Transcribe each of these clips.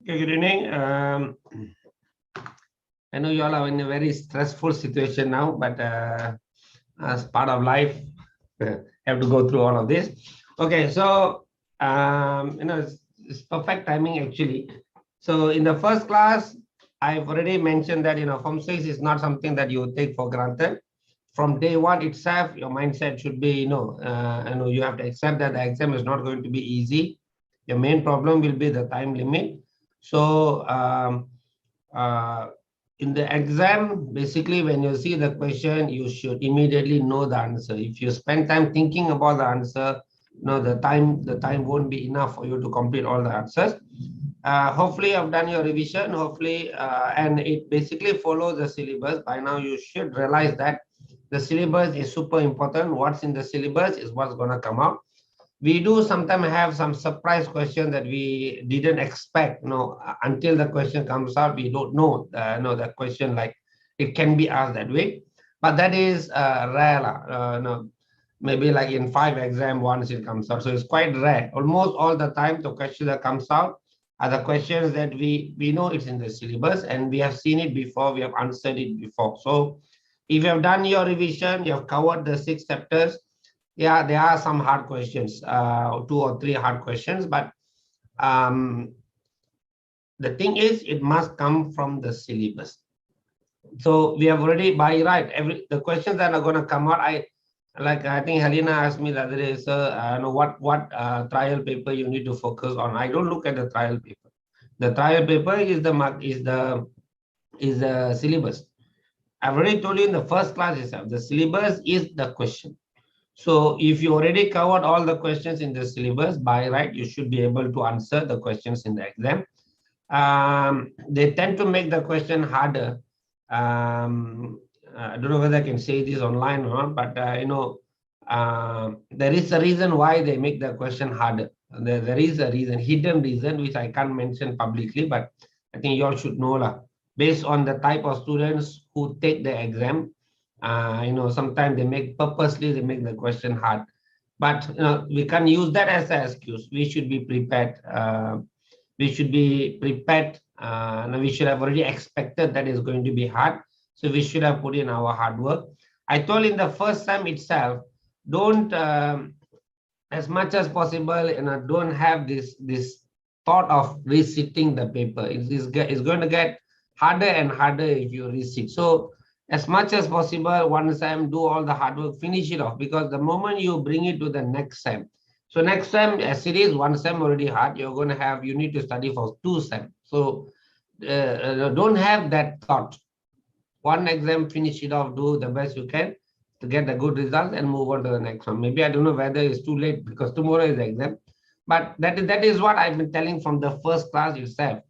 Okay, good evening. I know you all are in a very stressful situation now, but as part of life, have to go through all of this. Okay, so it's perfect timing actually. So in the first class, I've already mentioned that Form 6 is not something that you take for granted. From day one itself, your mindset should be, you have to accept that the exam is not going to be easy. Your main problem will be the time limit. So uh, in the exam, basically, when you see the question, you should immediately know the answer. If you spend time thinking about the answer, the time won't be enough for you to complete all the answers. Hopefully, I've done your revision. Hopefully, and it basically follows the syllabus. By now, you should realize that the syllabus is super important. What's in the syllabus is what's going to come out. We do sometimes have some surprise question that we didn't expect. Until the question comes out, we don't know. The question, like it can be asked that way, but that is rare. No, maybe like in 5 exam once it comes out. So it's quite rare. Almost all the time, the question that comes out are the questions that we know it's in the syllabus and we have seen it before. We have answered it before. So if you have done your revision, you have covered the 6 chapters. Yeah, there are some hard questions, 2 or 3 hard questions, but the thing is, it must come from the syllabus. So we have already, by right, the questions that are going to come out, I think Helena asked me the other day, sir, I know what trial paper you need to focus on. I don't look at the trial paper. The trial paper is the syllabus. I've already told you in the first class itself, the syllabus is the question. So if you already covered all the questions in the syllabus, by right, you should be able to answer the questions in the exam. They tend to make the question harder. I don't know whether I can say this online or not, but there is a reason why they make the question harder. There is a reason, hidden reason, which I can't mention publicly, but I think you all should know, based on the type of students who take the exam. Sometimes they make the question hard, but we can't use that as an excuse. We should be prepared. We should have already expected that is going to be hard. So we should have put in our hard work. I told in the first time itself, don't as much as possible, don't have this thought of resitting the paper. It's going to get harder and harder if you resit. So as much as possible, one time do all the hard work, finish it off, because the moment you bring it to the next sem, so next sem, as it is, one sem already hard, you need to study for 2 sem. So don't have that thought. One exam, finish it off, do the best you can to get the good results and move on to the next one. Maybe I don't know whether it's too late because tomorrow is the exam, but that is what I've been telling from the first class itself.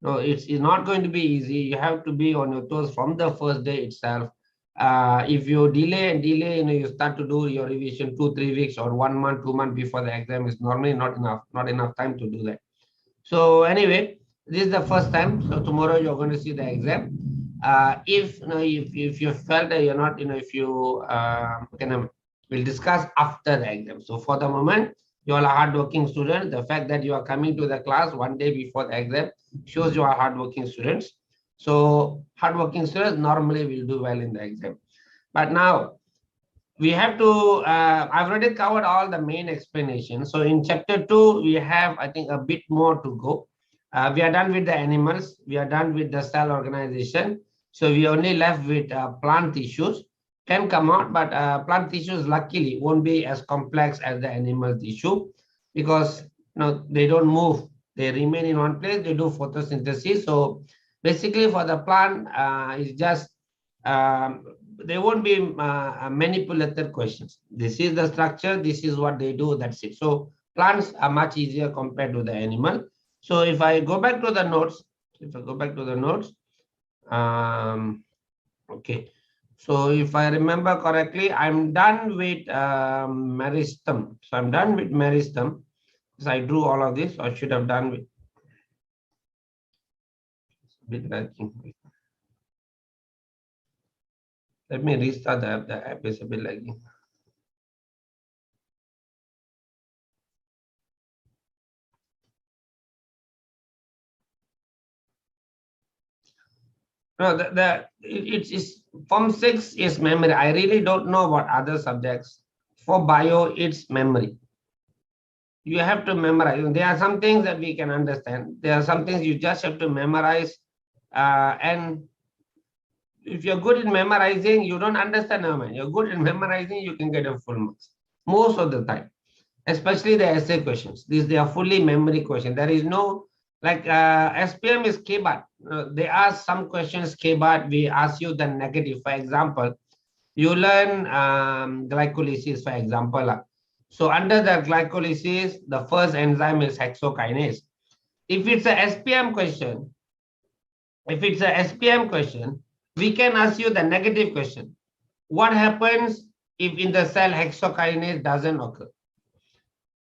No, it's not going to be easy. You have to be on your toes from the first day itself. If you delay and delay, you start to do your revision 2-3 weeks or 1 month, 2 months before the exam is normally not enough time to do that. So anyway, this is the first time. So tomorrow you're going to see the exam. If you felt that you're not, we'll discuss after the exam. So for the moment, you are a hardworking student. The fact that you are coming to the class 1 day before the exam shows you are hardworking students. So hardworking students normally will do well in the exam. But now we have to, I've already covered all the main explanations. So in chapter 2, we have, I think, a bit more to go. We are done with the animals. We are done with the cell organization. So we only left with plant tissues. Can come out, but plant tissues luckily won't be as complex as the animal tissue, because they don't move. They remain in one place. They do photosynthesis. So basically for the plant, it's just there won't be manipulated questions. This is the structure. This is what they do. That's it. So plants are much easier compared to the animal. So if I go back to the notes, okay. So if I remember correctly, I'm done with meristem. So I'm done with meristem. So I drew all of this. I should have done with. Let me restart the app. The app is a bit lagging. No, it's Form 6 is memory. I really don't know what other subjects. For bio, it's memory. You have to memorize. There are some things that we can understand. There are some things you just have to memorize. And if you're good in memorizing, you don't understand how you're good in memorizing, you can get a full marks most of the time, especially the essay questions. These they are fully memory questions. There is no like SPM is KBAT. They ask some questions KBAT. We ask you the negative. For example, you learn glycolysis, for example. So under the glycolysis, the first enzyme is hexokinase. If it's a SPM question, we can ask you the negative question. What happens if in the cell hexokinase doesn't occur?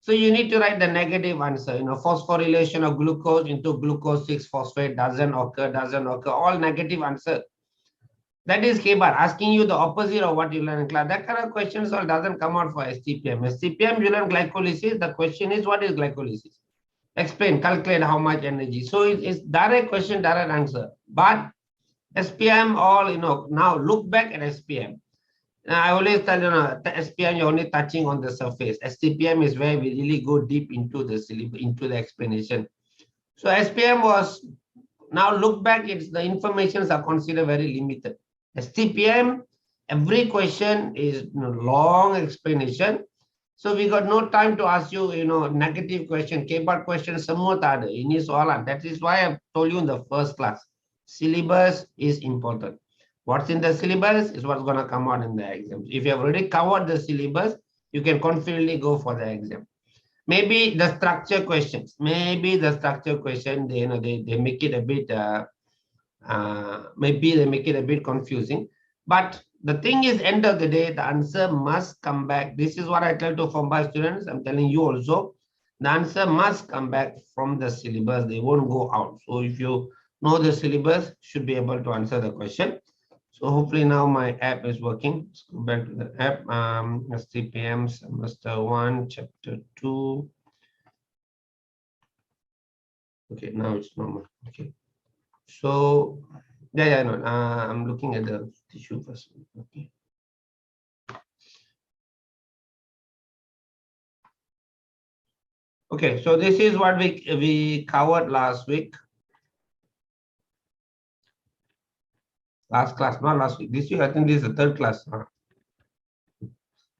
So you need to write the negative answer. Phosphorylation of glucose into glucose 6-phosphate doesn't occur. All negative answer. That is KBAR, asking you the opposite of what you learn in class. That kind of questions all doesn't come out for STPM. STPM, you learn glycolysis. The question is, what is glycolysis? Explain, calculate how much energy. So it's direct question, direct answer. But SPM, now look back at SPM. I always tell the SPM, you're only touching on the surface. STPM is where we really go deep into the syllabus, into the explanation. So SPM was, now look back, the informations are considered very limited. STPM, every question is long explanation. So we got no time to ask you, negative question, KBAT question, semua tak ada. Ini soalan. That is why I told you in the first class, syllabus is important. What's in the syllabus is what's going to come out in the exam. If you have already covered the syllabus, you can confidently go for the exam. Maybe the structure questions. Maybe the structure question, they make it a bit. Maybe they make it a bit confusing. But the thing is, end of the day, the answer must come back. This is what I tell to Form 5 students. I'm telling you also. The answer must come back from the syllabus. They won't go out. So if you know the syllabus, should be able to answer the question. So hopefully now my app is working. Let's go back to the app. STPM semester 1, chapter 2. Okay, now it's normal. Okay. So no, I'm looking at the tissue first. Okay. Okay, so this is what we covered last week. Last class, not last week. This week, I think this is the third class.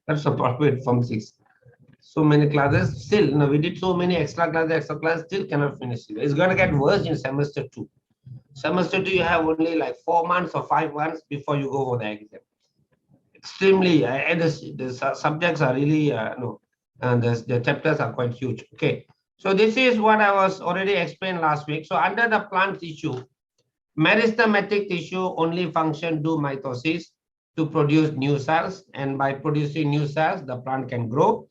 That's appropriate from 6. So many classes. Still, we did so many extra classes, still cannot finish it. It's going to get worse in semester 2. Semester 2, you have only like 4 months or 5 months before you go for the exam. Extremely, the subjects are really, and the chapters are quite huge. Okay, so this is what I was already explained last week. So under the plant tissue, meristematic tissue only function do mitosis to produce new cells, and by producing new cells, the plant can grow.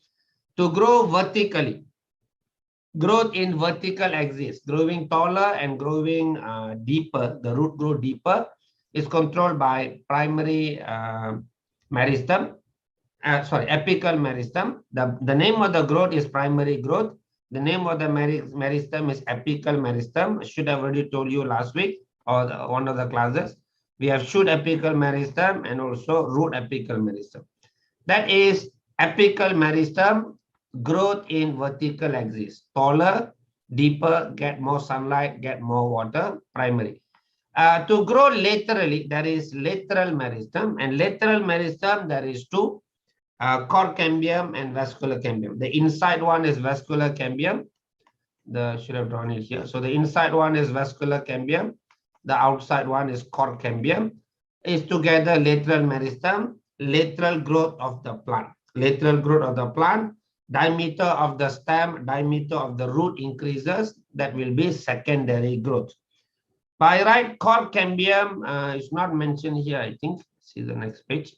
To grow vertically, growth in vertical axis, growing taller and growing deeper, the root grow deeper, is controlled by primary meristem. Apical meristem. The name of the growth is primary growth. The name of the meristem is apical meristem. I should have already told you last week or one of the classes. We have shoot apical meristem and also root apical meristem. That is apical meristem, growth in vertical axis. Taller, deeper, get more sunlight, get more water, primary. To grow laterally, there is lateral meristem, and lateral meristem, there is two. Core cambium and vascular cambium. The inside one is vascular cambium. Should have drawn it here. So the inside one is vascular cambium. The outside one is core cambium. Is together lateral meristem, lateral growth of the plant. Lateral growth of the plant, diameter of the stem, diameter of the root increases. That will be secondary growth. By right, core cambium is not mentioned here, I think. See the next page.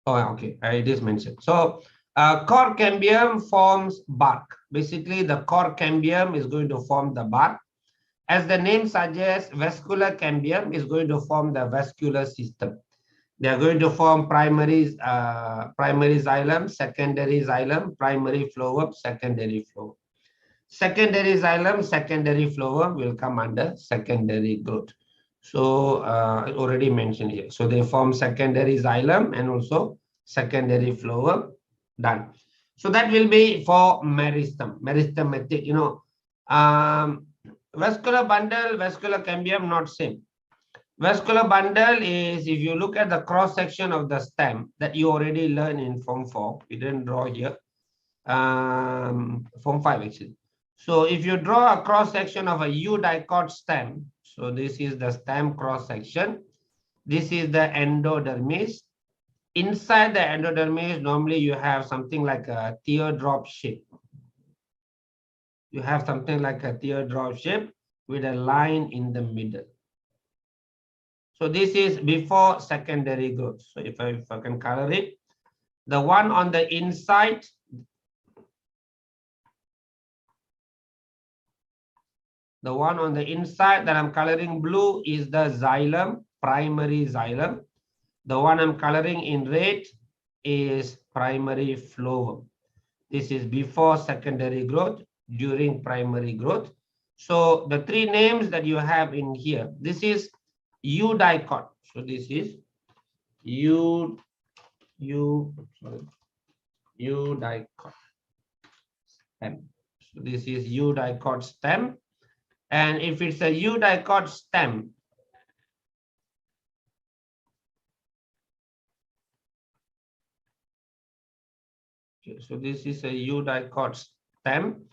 Oh, okay, it is mentioned. So core cambium forms bark. Basically, the core cambium is going to form the bark. As the name suggests, vascular cambium is going to form the vascular system. They are going to form primary xylem, secondary xylem, primary phloem, secondary phloem. Secondary xylem, secondary phloem will come under secondary growth. So I already mentioned here. So they form secondary xylem and also secondary phloem. Done. So that will be for meristem, meristematic, vascular bundle, vascular cambium, not same. Vascular bundle is, if you look at the cross section of the stem that you already learned in Form 4, we didn't draw here, Form 5 actually. So if you draw a cross section of a eudicot stem, so this is the stem cross section, this is the endodermis. Inside the endodermis, normally you have something like a teardrop shape. You have something like a teardrop shape with a line in the middle. So this is before secondary growth. So if I can color it, the one on the inside, the one on the inside that I'm coloring blue is the xylem, primary xylem. The one I'm coloring in red is primary phloem. This is before secondary growth, during primary growth. So the three names that you have in here, this is eudicot. So this is eudicot stem. So this is eudicot stem. And if it's a eudicot stem, okay, so this is a eudicot stem.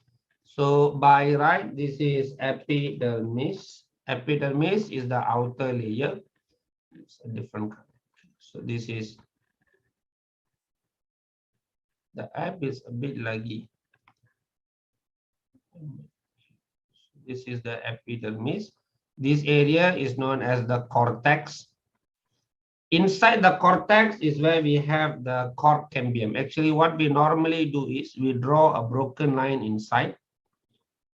So by right, this is epidermis. Epidermis is the outer layer. It's a different color. So this is, the app is a bit laggy. This is the epidermis. This area is known as the cortex. Inside the cortex is where we have the cork cambium. Actually, what we normally do is we draw a broken line inside.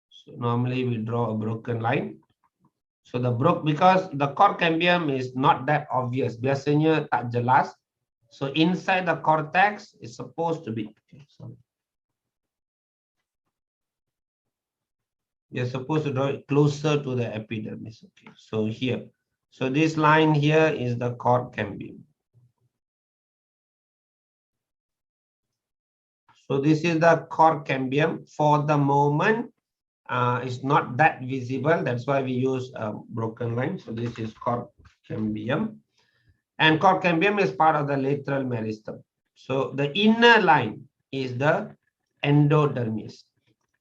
So normally we draw a broken line. So because the cork cambium is not that obvious. Biasanya tak jelas. So inside the cortex is supposed to be. Okay, sorry. You're supposed to draw it closer to the epidermis. Okay, so here. So this line here is the cork cambium. So this is the cork cambium. For the moment, it's not that visible. That's why we use a broken line. So this is cork cambium. And cork cambium is part of the lateral meristem. So the inner line is the endodermis.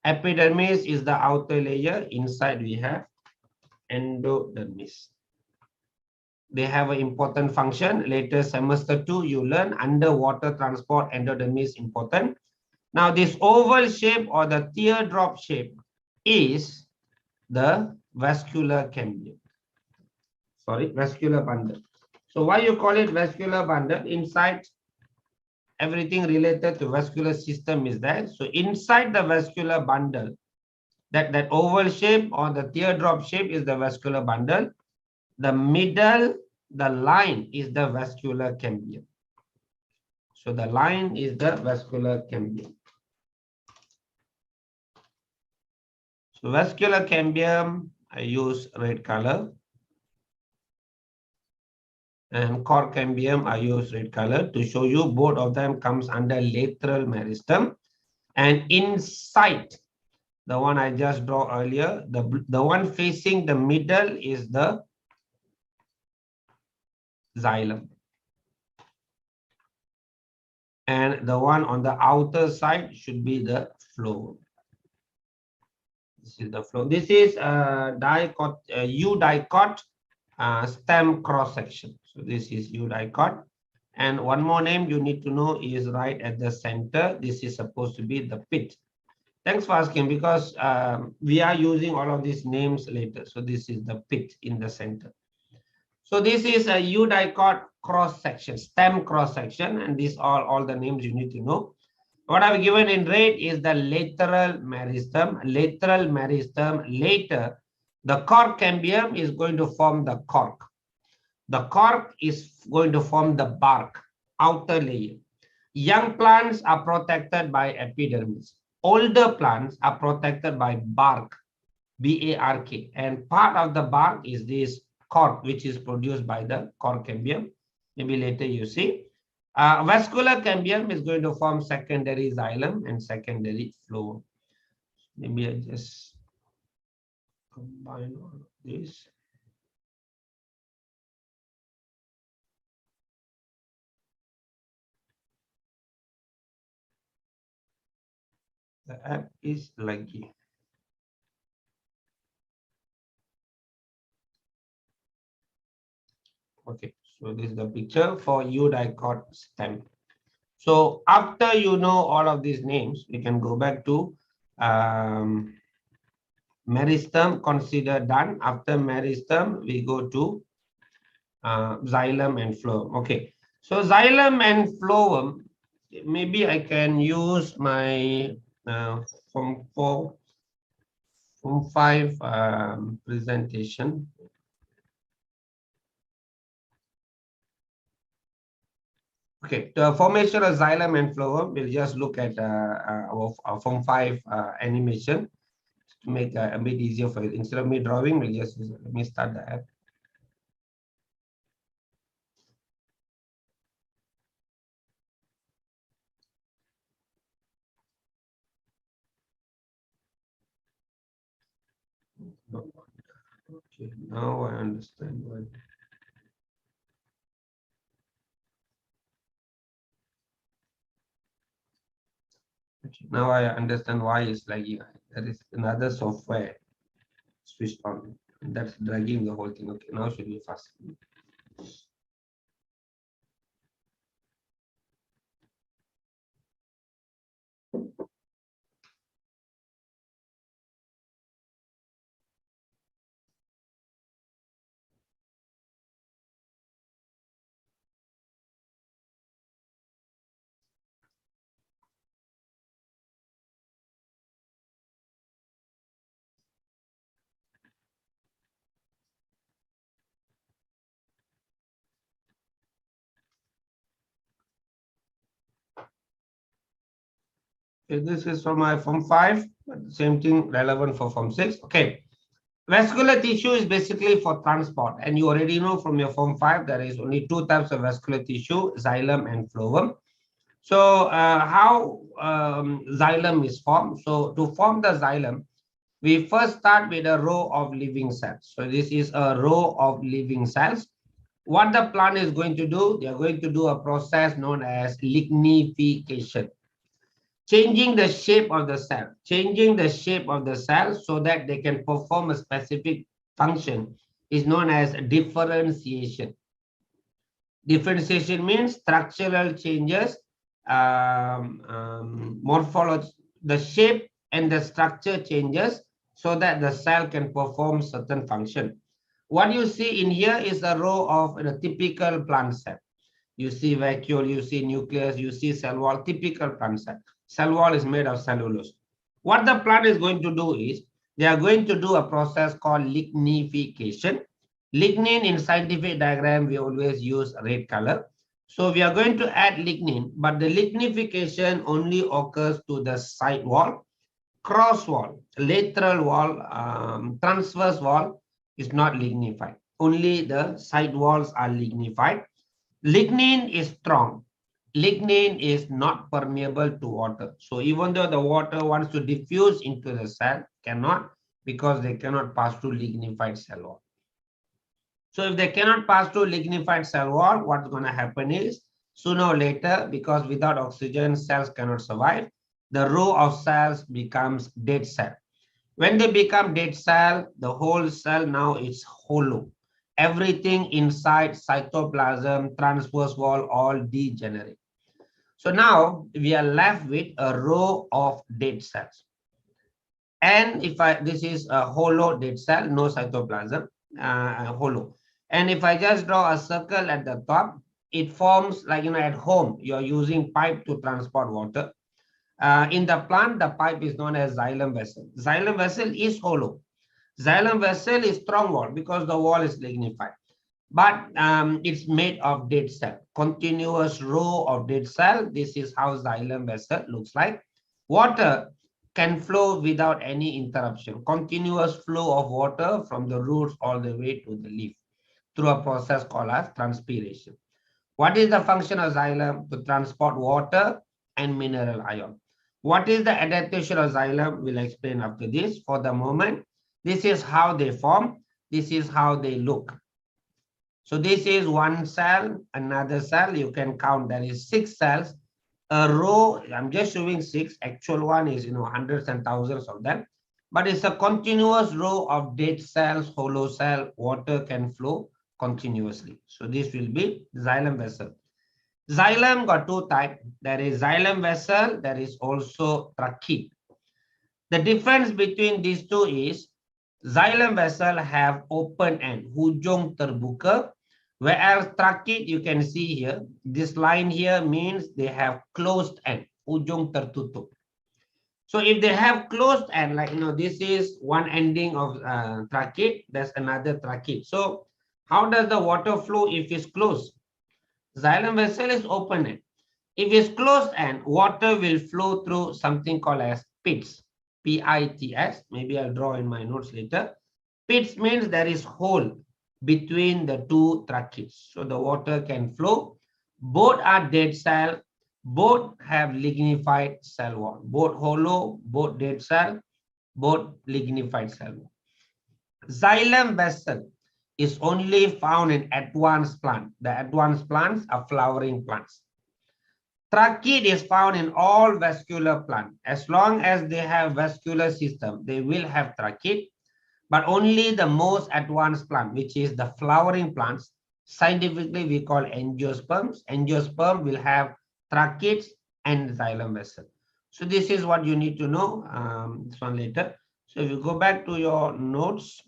Epidermis is the outer layer. Inside we have endodermis. They have an important function. Later semester 2, you learn underwater transport endodermis important. Now this oval shape or the teardrop shape is the vascular cambium. Sorry, vascular bundle. So why you call it vascular bundle? Inside, everything related to vascular system is there. So inside the vascular bundle, that oval shape or the teardrop shape is the vascular bundle. The middle, the line is the vascular cambium. So the line is the vascular cambium. So vascular cambium, I use red color. And cork cambium, I use red color to show you both of them comes under lateral meristem. And inside, the one I just draw earlier, the one facing the middle is the xylem. And the one on the outer side should be the phloem. This is the phloem. This is eudicot stem cross section. So this is eudicot. And one more name you need to know is right at the center. This is supposed to be the pit. Thanks for asking, because we are using all of these names later. So this is the pit in the center. So this is a eudicot cross section, stem cross section, and these are all the names you need to know. What I've given in red is the lateral meristem. Lateral meristem. Later, the cork cambium is going to form the cork. The cork is going to form the bark, outer layer. Young plants are protected by epidermis. Older plants are protected by bark, B-A-R-K. And part of the bark is this cork, which is produced by the cork cambium. Maybe later you see. Vascular cambium is going to form secondary xylem and secondary phloem. Maybe I just combine all of this. The app is laggy. Okay, so this is the picture for eudicot stem. So after you know all of these names, we can go back to meristem, consider done. After meristem, we go to xylem and phloem. Okay, so xylem and phloem, maybe I can use my Form 4, Form 5 presentation. Okay, the formation of xylem and phloem, we'll just look at our Form 5 animation to make a bit easier for you. Instead of me drawing, we'll just let me start the app. Okay, now I understand why. Okay, now I understand why it's lagging. There is another software switched on. That's dragging the whole thing. Okay, now should be fast. Okay, this is for my Form 5, but the same thing relevant for Form 6. Okay. Vascular tissue is basically for transport, and you already know from your Form 5 there is only two types of vascular tissue, xylem and phloem. So how xylem is formed? So to form the xylem, we first start with a row of living cells. So this is a row of living cells. What the plant is going to do, they are going to do a process known as lignification, changing the shape of the cell, so that they can perform a specific function is known as differentiation. Differentiation means structural changes, morphology, the shape and the structure changes so that the cell can perform certain function. What you see in here is a row of a typical plant cell. You see vacuole, you see nucleus, you see cell wall, typical plant cell. Cell wall is made of cellulose. What the plant is going to do is, they are going to do a process called lignification. Lignin in scientific diagram, we always use red color. So we are going to add lignin, but the lignification only occurs to the side wall, cross wall, lateral wall, transverse wall is not lignified. Only the side walls are lignified. Lignin is strong. Lignin is not permeable to water. So even though the water wants to diffuse into the cell, cannot, because they cannot pass through lignified cell wall. So if they cannot pass through lignified cell wall, what's going to happen is, sooner or later, because without oxygen, cells cannot survive, the row of cells becomes dead cell. When they become dead cell, the whole cell now is hollow. Everything inside cytoplasm, transverse wall, all degenerate. So now we are left with a row of dead cells. And if this is a hollow dead cell, no cytoplasm, hollow. And if I just draw a circle at the top, it forms like, at home, you're using pipe to transport water. In the plant, the pipe is known as xylem vessel. Xylem vessel is hollow. Xylem vessel is strong wall because the wall is lignified. But it's made of dead cell, continuous row of dead cell. This is how xylem vessel looks like. Water can flow without any interruption, continuous flow of water from the roots all the way to the leaf. through a process called as transpiration. What is the function of xylem? To transport water and mineral ion. What is the adaptation of xylem? We'll explain after this. For the moment, this is how they form. This is how they look. So this is one cell, another cell. You can count there is 6 cells. A row, I'm just showing 6. Actual one is, hundreds and thousands of them. But it's a continuous row of dead cells, hollow cell. Water can flow continuously. So this will be xylem vessel. Xylem got 2 types. There is xylem vessel. There is also trachea. The difference between these two is xylem vessel have open end, hujung terbuka, whereas trachea, you can see here, this line here means they have closed end, hujung tertutup. So if they have closed end, like, this is one ending of trachea, there's another trachea. So how does the water flow if it's closed? Xylem vessel is open end. If it's closed end, water will flow through something called as pits. P-I-T-S. Maybe I'll draw in my notes later. Pits means there is hole between the two tracheas. So the water can flow. Both are dead cell. Both have lignified cell wall. Both hollow, both dead cell, both lignified cell wall. Xylem vessel is only found in advanced plant. The advanced plants are flowering plants. Trachea is found in all vascular plants. As long as they have vascular system, they will have trachea, but only the most advanced plant, which is the flowering plants, scientifically we call angiosperms. Angiosperm will have tracheae and xylem vessel. So this is what you need to know. This one later. So if you go back to your notes,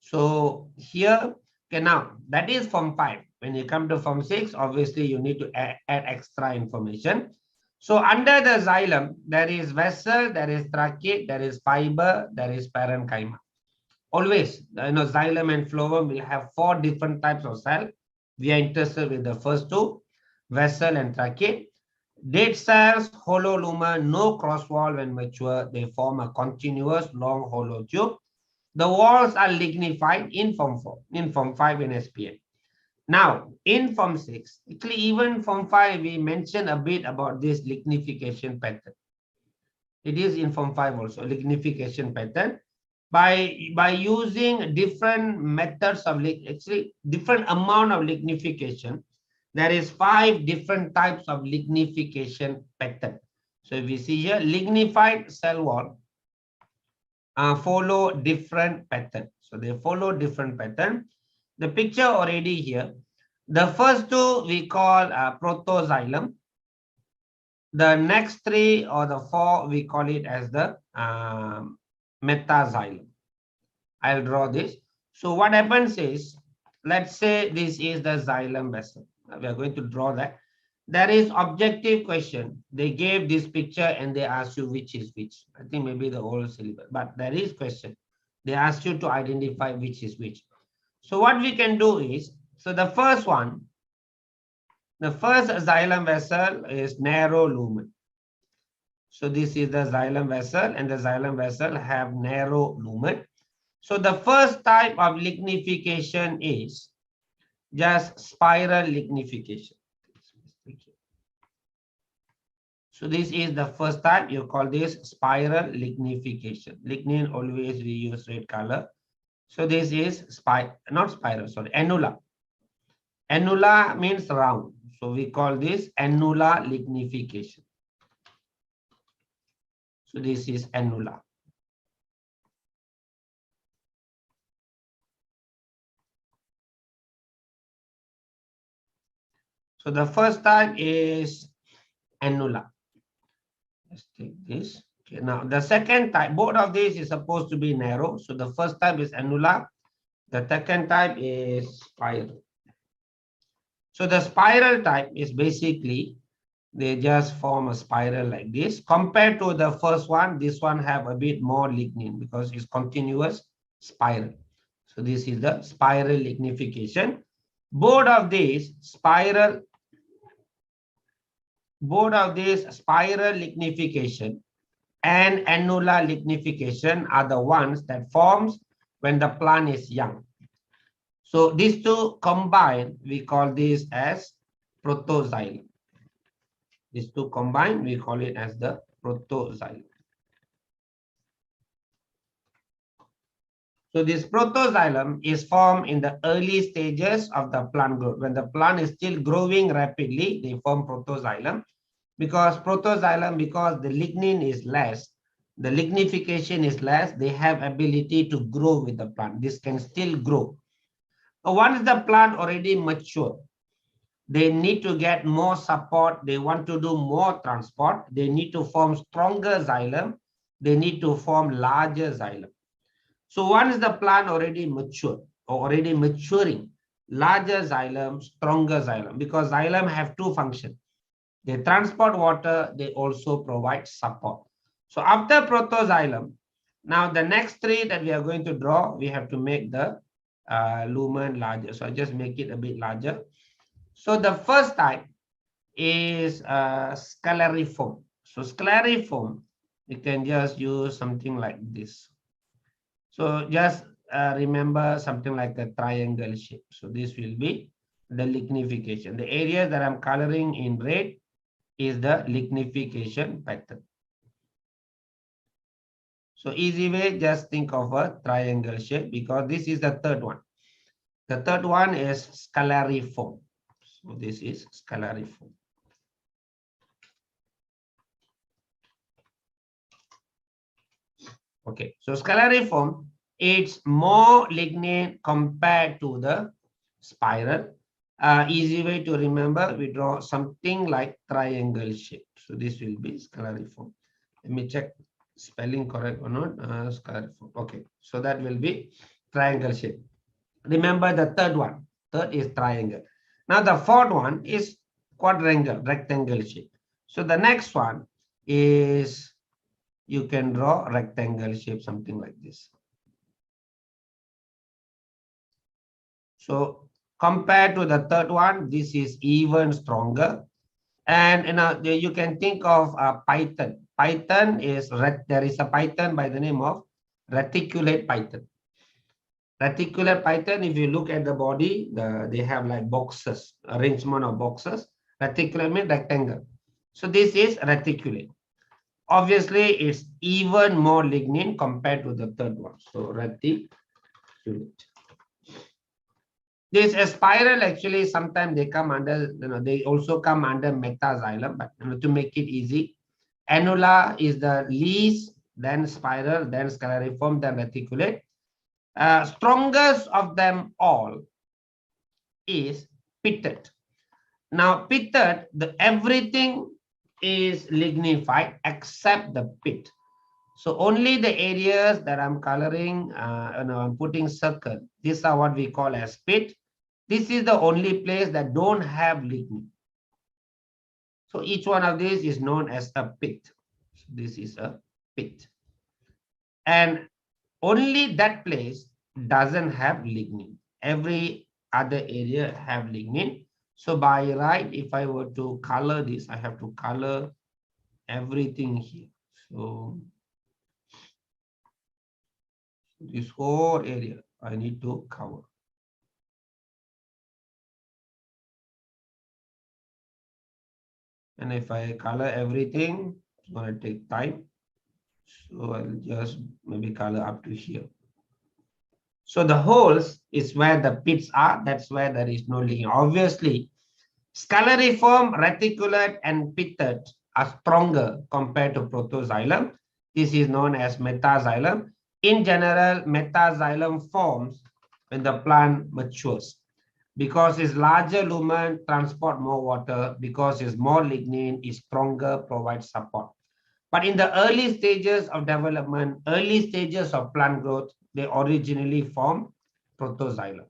So here, okay, now that is form 5. When you come to form 6, obviously you need to add extra information. So under the xylem, there is vessel, there is trachea, there is fiber, there is parenchyma. Always, xylem and phloem will have 4 different types of cell. We are interested with the first 2, vessel and trachea. Dead cells, hollow lumen, no cross wall when mature. They form a continuous long hollow tube. The walls are lignified in form 4, in form 5 in SPM. Now, in form 6, actually even form 5, we mentioned a bit about this lignification pattern. It is in form 5 also, lignification pattern. By using different methods of, actually different amount of lignification, there is 5 different types of lignification pattern. So if we see here, lignified cell wall follow different pattern. So they follow different pattern. The picture already here. The first 2 we call protoxylem. The next 3 or the 4 we call it as the metaxylem. I'll draw this. So what happens is, let's say this is the xylem vessel. We are going to draw that. There is objective question. They gave this picture and they asked you which is which. I think maybe the whole syllabus, but there is question. They asked you to identify which is which. So what we can do is, so the first one, the first xylem vessel is narrow lumen. So this is the xylem vessel, and the xylem vessel have narrow lumen. So the first type of lignification is just spiral lignification. So this is the first type. You call this spiral lignification. Lignin always we use red color. So this is not spiral, sorry, annular. Annular means round. So we call this annular lignification. So this is annular. So the first type is annular. Let's take this. Okay, now the second type, both of these is supposed to be narrow. So the first type is annular. The second type is spiral. So the spiral type is basically, they just form a spiral like this. Compared to the first one, this one have a bit more lignin because it's continuous spiral. So this is the spiral lignification. Both of these spiral lignification and annular lignification are the ones that forms when the plant is young. So these two combined, we call this as protoxylem. These two combined, we call it as the protoxylem. So this protoxylem is formed in the early stages of the plant growth. When the plant is still growing rapidly, they form protoxylem. Because the lignin is less, the lignification is less, they have ability to grow with the plant. This can still grow. But once the plant already mature, they need to get more support. They want to do more transport. They need to form stronger xylem. They need to form larger xylem. So once the plant already mature or already maturing, larger xylem, stronger xylem, because xylem have two functions. They transport water, they also provide support. So after protoxylem, now the next three that we are going to draw, we have to make the lumen larger. So I just make it a bit larger. So the first type is scalariform. So scalariform, you can just use something like this. So just remember something like a triangle shape. So this will be the lignification. The areas that I'm coloring in red is the lignification pattern. So easy way, just think of a triangle shape because this is the third one. The third one is scalariform. So this is scalariform. Okay, so scalariform, it's more lignin compared to the spiral. Easy way to remember, we draw something like triangle shape. So this will be scalariform. Let me check spelling correct or not. Scalariform. Okay, so that will be triangle shape. Remember the third one. Third is triangle. Now the fourth one is quadrangle, rectangle shape. So the next one is you can draw rectangle shape, something like this. So compared to the third one, this is even stronger. And you can think of a python. Python is, there is a python by the name of reticulate python. Reticulate python, if you look at the body, they have like boxes, arrangement of boxes. Reticulate means rectangle. So this is reticulate. Obviously, it's even more lignin compared to the third one. So reticulate. This spiral actually sometimes they come under, they also come under metaxylem, but to make it easy, annula is the least, then spiral, then scalariform, then reticulate. Strongest of them all is pitted. Now pitted, everything is lignified except the pit. So only the areas that I'm coloring, I'm putting circle. These are what we call as pit. This is the only place that don't have lignin. So each one of these is known as a pit. So this is a pit. And only that place doesn't have lignin. Every other area have lignin. So by right, if I were to color this, I have to color everything here. So this whole area I need to cover. And if I color everything, it's going to take time. So I'll just maybe color up to here. So the holes is where the pits are. That's where there is no lignin. Obviously, scalariform, reticulate, and pitted are stronger compared to protoxylem. This is known as metaxylem. In general, metaxylem forms when the plant matures. Because it's larger lumen, transport more water. Because it's more lignin, is stronger, provides support. But in the early stages of development, early stages of plant growth, they originally form protoxylem.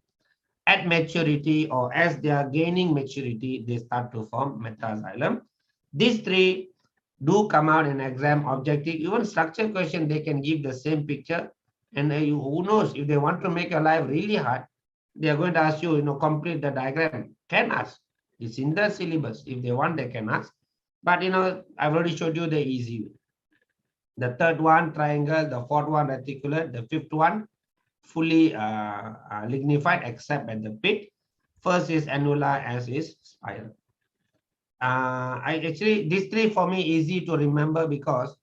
At maturity or as they are gaining maturity, they start to form metaxylem. These three do come out in exam objective. Even structure question, they can give the same picture. And who knows, if they want to make your life really hard, they are going to ask you, complete the diagram. Can ask. It's in the syllabus. If they want, they can ask. But, I've already showed you the easy way. The third one, triangle. The fourth one, reticulate. The fifth one, fully lignified except at the pit. First is annular, as is spiral. I actually, these three for me easy to remember because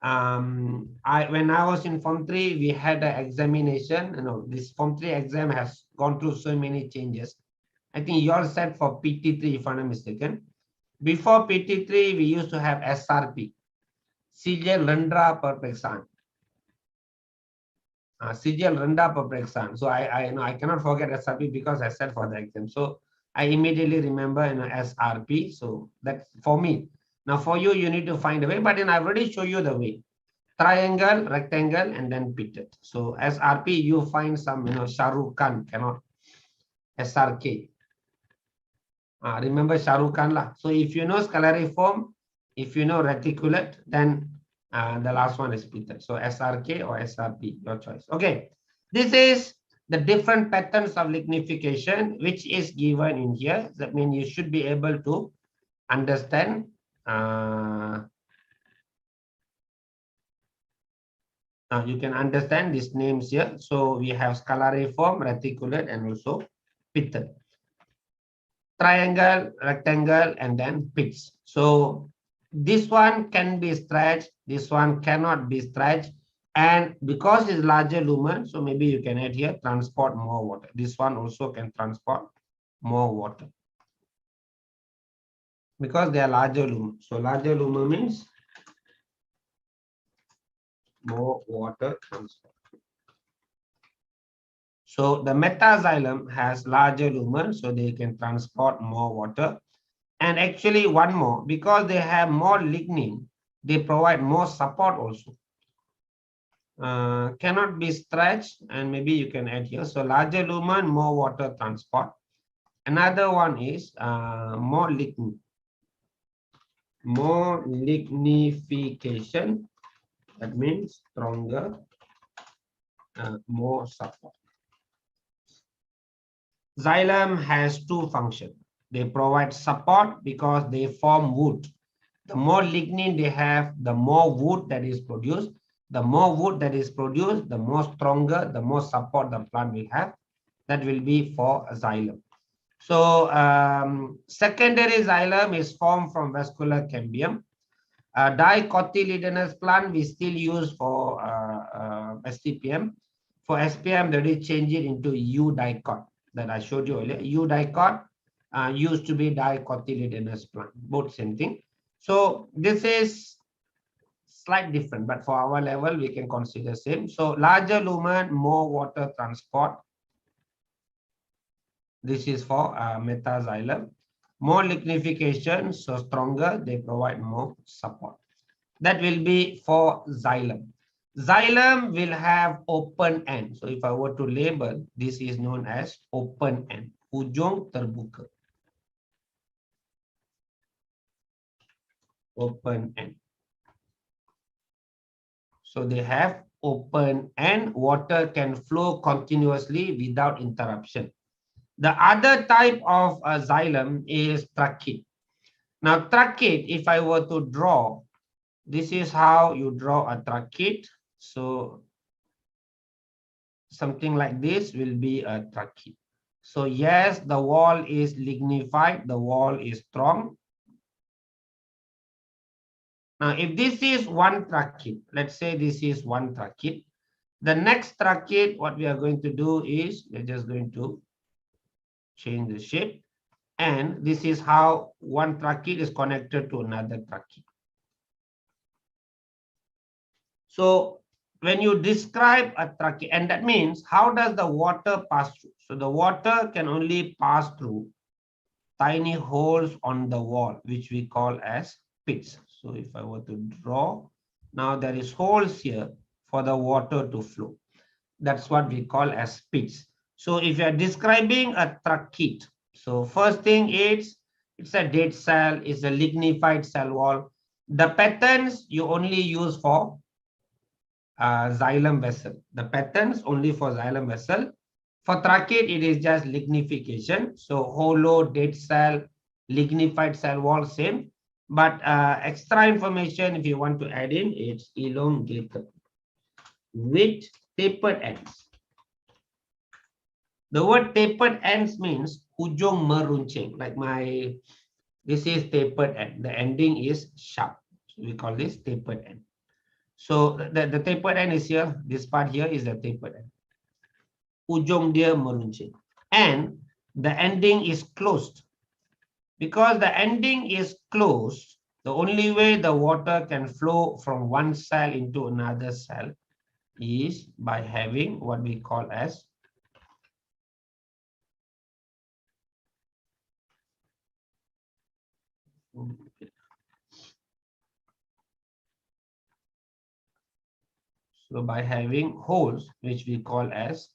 when I was in Form 3, we had an examination. This Form 3 exam has gone through so many changes. I think you all said for PT3, if I'm not mistaken. Before PT3, we used to have SRP, Sijil Rendra Perpeksan. Sijil Rendra Perpeksan. So I know I cannot forget SRP because I said for the exam. So I immediately remember SRP. So that's for me. Now for you, you need to find a way, but then I've already shown you the way. Triangle, rectangle, and then pitted. So SRP, you find some, Shah Rukh Khan cannot. SRK. Remember Shah Rukh Khan lah. So if you know scalariform, if you know reticulate, then the last one is pitted. So SRK or SRP, your choice. Okay. This is the different patterns of lignification, which is given in here. That means you should be able to understand you can understand these names here. So we have scalariform, reticulate, and also pitted. Triangle, rectangle, and then pits. So this one can be stretched, this one cannot be stretched. And because it's larger lumen, so maybe you can add here transport more water. This one also can transport more water because they are larger lumen. So larger lumen means more water transport. So the metaxylem has larger lumen, so they can transport more water. And actually one more, because they have more lignin, they provide more support also. Cannot be stretched, and maybe you can add here. So larger lumen, more water transport. Another one is more lignin. More lignification. That means stronger, more support. Xylem has two functions. They provide support because they form wood. The more lignin they have, the more wood that is produced. The more wood that is produced, the more stronger, the more support the plant will have. That will be for xylem. So secondary xylem is formed from vascular cambium. Dicotyledonous plant we still use for STPM. For SPM, they already change it into U-dicot that I showed you earlier. U-dicot used to be dicotyledonous plant, both same thing. So this is slight different, but for our level, we can consider same. So larger lumen, more water transport. This is for metaxylem. More lignification, so stronger, they provide more support. That will be for xylem. Xylem will have open end. So if I were to label, this is known as open end. Ujung terbuka. Open end. So they have open end. Water can flow continuously without interruption. The other type of xylem is trachete. Now trachete, if I were to draw, this is how you draw a trachete. So something like this will be a trachete. So yes, the wall is lignified, the wall is strong. Now if this is one trachete, let's say this is one trachete, the next trachete, what we are going to do is we're just going to change the shape, and this is how one trachete is connected to another trachete. So when you describe a trachete, and that means how does the water pass through? So the water can only pass through tiny holes on the wall, which we call as pits. So if I were to draw, now there is holes here for the water to flow. That's what we call as pits. So if you are describing a trachete, so first thing is it's a dead cell, it's a lignified cell wall. The patterns you only use for xylem vessel. The patterns only for xylem vessel. For trachete, it is just lignification. So hollow, dead cell, lignified cell wall, same. But extra information, if you want to add in, it's elongated with tapered ends. The word tapered ends means ujung meruncing. Like this is tapered end. The ending is sharp. So we call this tapered end. So the tapered end is here. This part here is the tapered end. Ujung dia meruncing. And the ending is closed. Because the ending is closed, the only way the water can flow from one cell into another cell is by having what we call as by having holes, which we call as,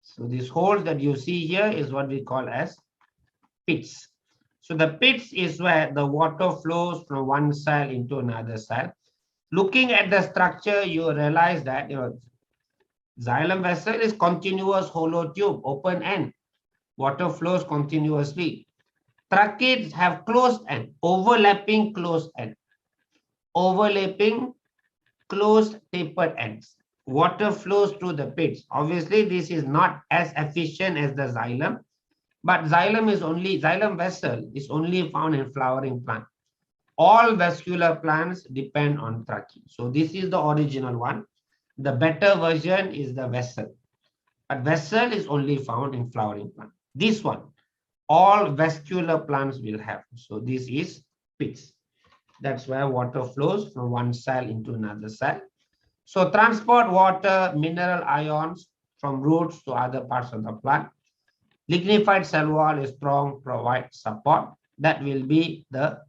so these holes that you see here is what we call as pits. So the pits is where the water flows from one cell into another cell. Looking at the structure, you realize that xylem vessel is continuous hollow tube, open end. Water flows continuously. Tracheids have closed end, overlapping closed end, overlapping closed tapered ends. Water flows through the pits. Obviously, this is not as efficient as the xylem, but xylem vessel is only found in flowering plant. All vascular plants depend on trachea. So this is the original one. The better version is the vessel. But vessel is only found in flowering plant. This one, all vascular plants will have. So this is pits. That's where water flows from one cell into another cell. So transport water, mineral ions from roots to other parts of the plant. Lignified cell wall is strong, provide support. That will be the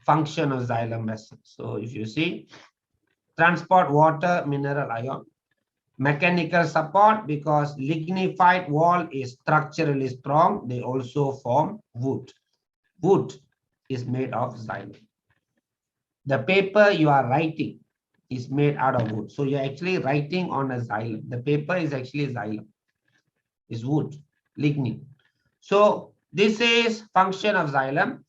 function of xylem vessel. So if you see, transport water, mineral ion, mechanical support, because lignified wall is structurally strong, they also form wood. Wood is made of xylem. The paper you are writing is made out of wood. So you're actually writing on a xylem. The paper is actually xylem. It's wood, lignin. So this is function of xylem.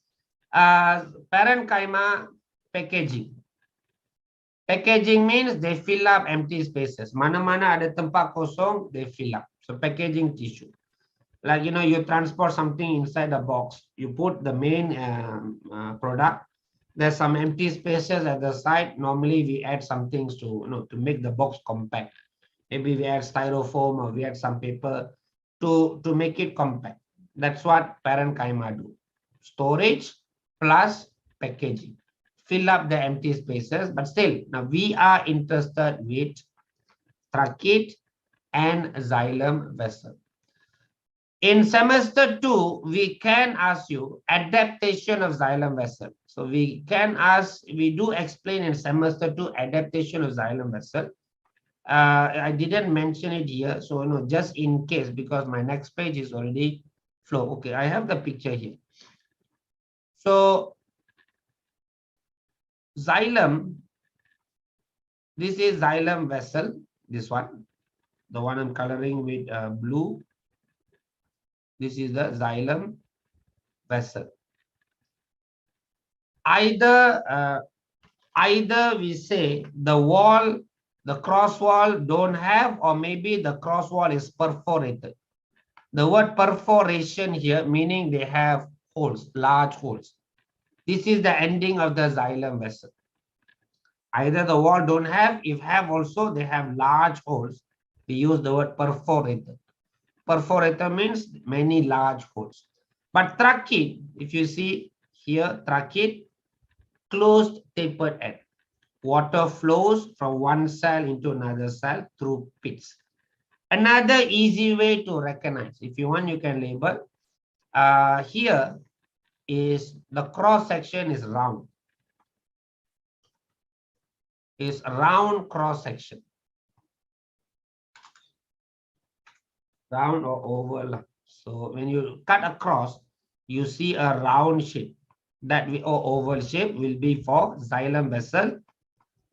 Parenchyma packaging. Packaging means they fill up empty spaces. Mana-mana ada tempat kosong, they fill up. So packaging tissue. Like, you transport something inside a box. You put the main product. There's some empty spaces at the side. Normally, we add some things to make the box compact. Maybe we add styrofoam or we add some paper to make it compact. That's what parenchyma do. Storage plus packaging. Fill up the empty spaces, but still, now we are interested with trachea and xylem vessel. In semester 2, we can ask you adaptation of xylem vessel. So we do explain in semester 2 adaptation of xylem vessel. I didn't mention it here, so just in case, because my next page is already flow. Okay, I have the picture here. So xylem, this is xylem vessel, this one, the one I'm coloring with blue. This is the xylem vessel. Either we say the cross wall don't have, or maybe the cross wall is perforated. The word perforation here meaning they have holes, large holes. This is the ending of the xylem vessel. Either the wall don't have, if have also, they have large holes. We use the word perforated. Perforated means many large holes. But trachea, if you see here, trachea, closed tapered end. Water flows from one cell into another cell through pits. Another easy way to recognize, if you want, you can label. Here is the cross section is round. Is round cross section. Round or oval. So when you cut across, you see a round shape. That or oval shape will be for xylem vessel.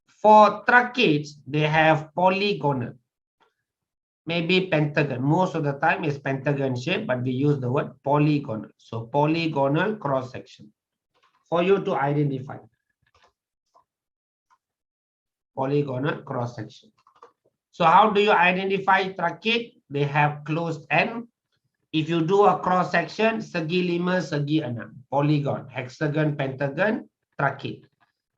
For tracheids, they have polygonal. Maybe pentagon. Most of the time is pentagon shape, but we use the word polygonal. So polygonal cross section for you to identify. Polygonal cross section. So how do you identify trachate? They have closed end. If you do a cross section, segi lima, segi enam, polygon, hexagon, pentagon, trachate.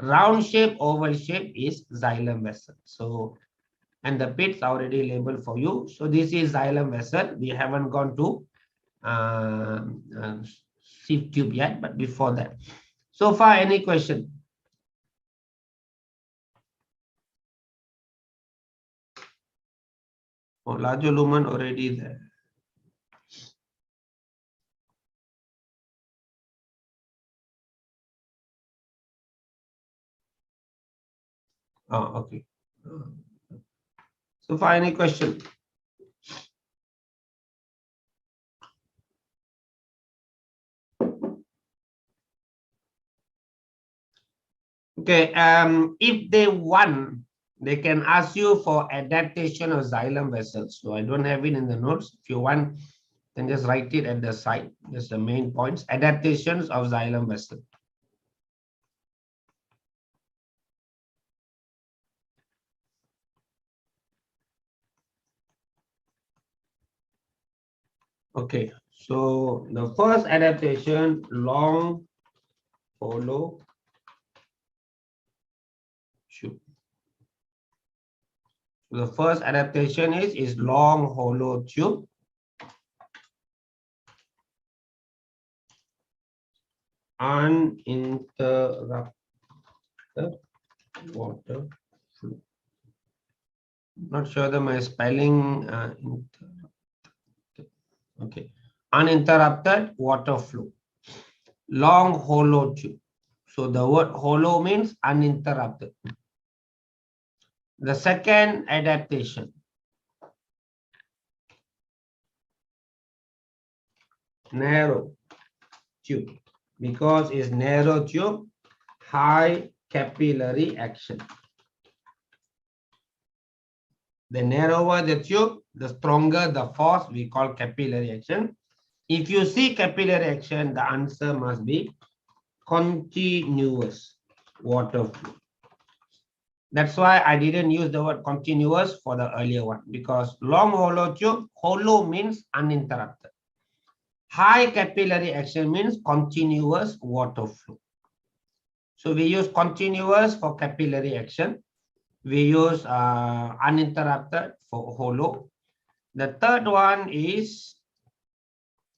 Round shape, oval shape is xylem vessel. So, and the pits already labeled for you. So this is xylem vessel. We haven't gone to sieve tube yet, but before that. So far, any question? Oh, larger lumen already there. Oh, okay. So far, any question? Okay. If they want, they can ask you for adaptation of xylem vessels. So I don't have it in the notes. If you want, then just write it at the side. That's the main points. Adaptations of xylem vessel. Okay. So the first adaptation, long hollow tube. The first adaptation is long hollow tube. Uninterrupted water flow. Not sure that my spelling. Okay. Uninterrupted water flow. Long hollow tube. So the word hollow means uninterrupted. The second adaptation. Narrow tube. Because it's narrow tube, high capillary action. The narrower the tube, the stronger the force we call capillary action. If you see capillary action, the answer must be continuous water flow. That's why I didn't use the word continuous for the earlier one, because long hollow tube, hollow means uninterrupted. High capillary action means continuous water flow. So we use continuous for capillary action. We use uninterrupted for hollow. The third one is,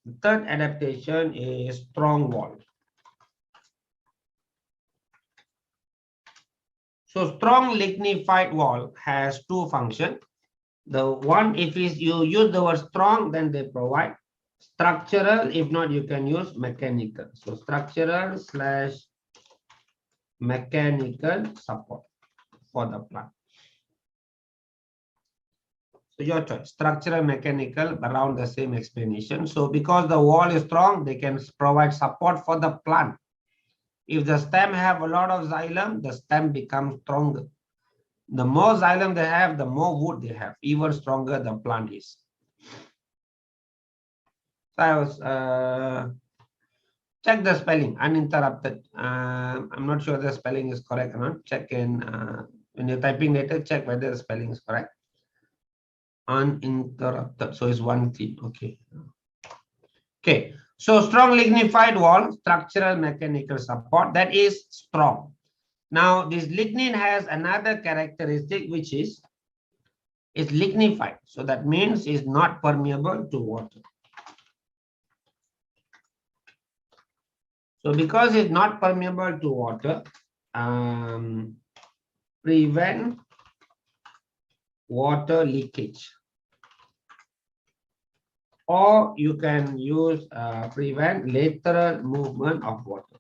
the third adaptation is strong wall. So strong lignified wall has two functions. The one, if you use the word strong, then they provide structural. If not, you can use mechanical. So structural / mechanical support for the plant. So your choice, structural, mechanical, around the same explanation. So because the wall is strong, they can provide support for the plant. If the stem have a lot of xylem, the stem becomes stronger. The more xylem they have, the more wood they have, even stronger the plant is. So I was check the spelling, uninterrupted. I'm not sure the spelling is correct or not. Check in when you're typing later, check whether the spelling is correct. Uninterrupted. So it's one thing. Okay. Okay. So strong lignified wall, structural mechanical support, that is strong. Now this lignin has another characteristic, which is lignified. So that means it's not permeable to water. So because it's not permeable to water, prevent water leakage. Or you can use prevent lateral movement of water.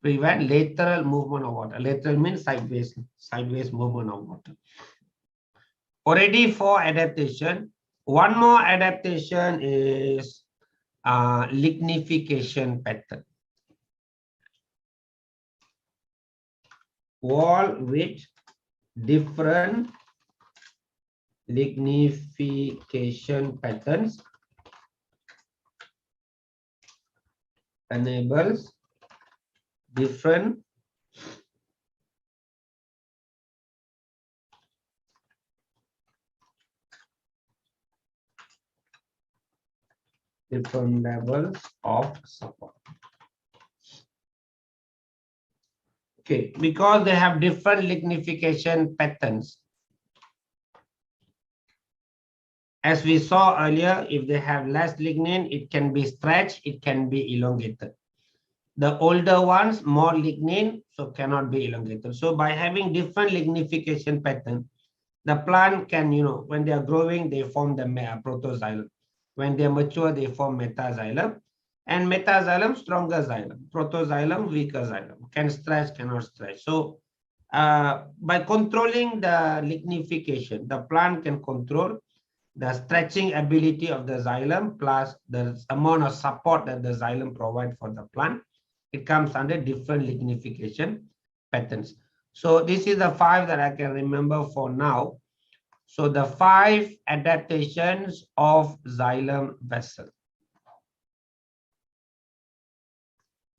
Prevent lateral movement of water. Lateral means sideways movement of water. Already for adaptation. One more adaptation is lignification pattern. Wall with different lignification patterns enables different different levels of support. Okay, because they have different lignification patterns. As we saw earlier, if they have less lignin, it can be stretched, it can be elongated. The older ones, more lignin, so cannot be elongated. So by having different lignification pattern, the plant can, when they are growing, they form the protoxylem. When they mature, they form metaxylem. And metaxylem, stronger xylem. Protoxylem, weaker xylem. Can stretch, cannot stretch. So by controlling the lignification, the plant can control the stretching ability of the xylem plus the amount of support that the xylem provides for the plant. It comes under different lignification patterns. So this is the 5 that I can remember for now. So the 5 adaptations of xylem vessel.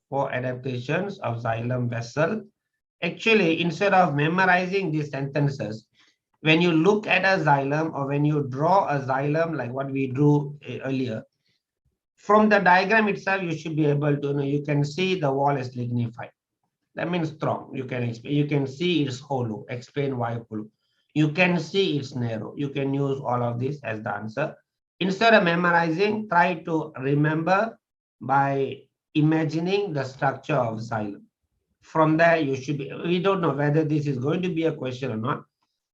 4 adaptations of xylem vessel. Actually, instead of memorizing these sentences, when you look at a xylem or when you draw a xylem like what we drew earlier, from the diagram itself, you should be able to, you can see the wall is lignified. That means strong. You can see it's hollow. Explain why hollow. You can see it's narrow. You can use all of this as the answer. Instead of memorizing, try to remember by imagining the structure of xylem. From there, you should be, we don't know whether this is going to be a question or not,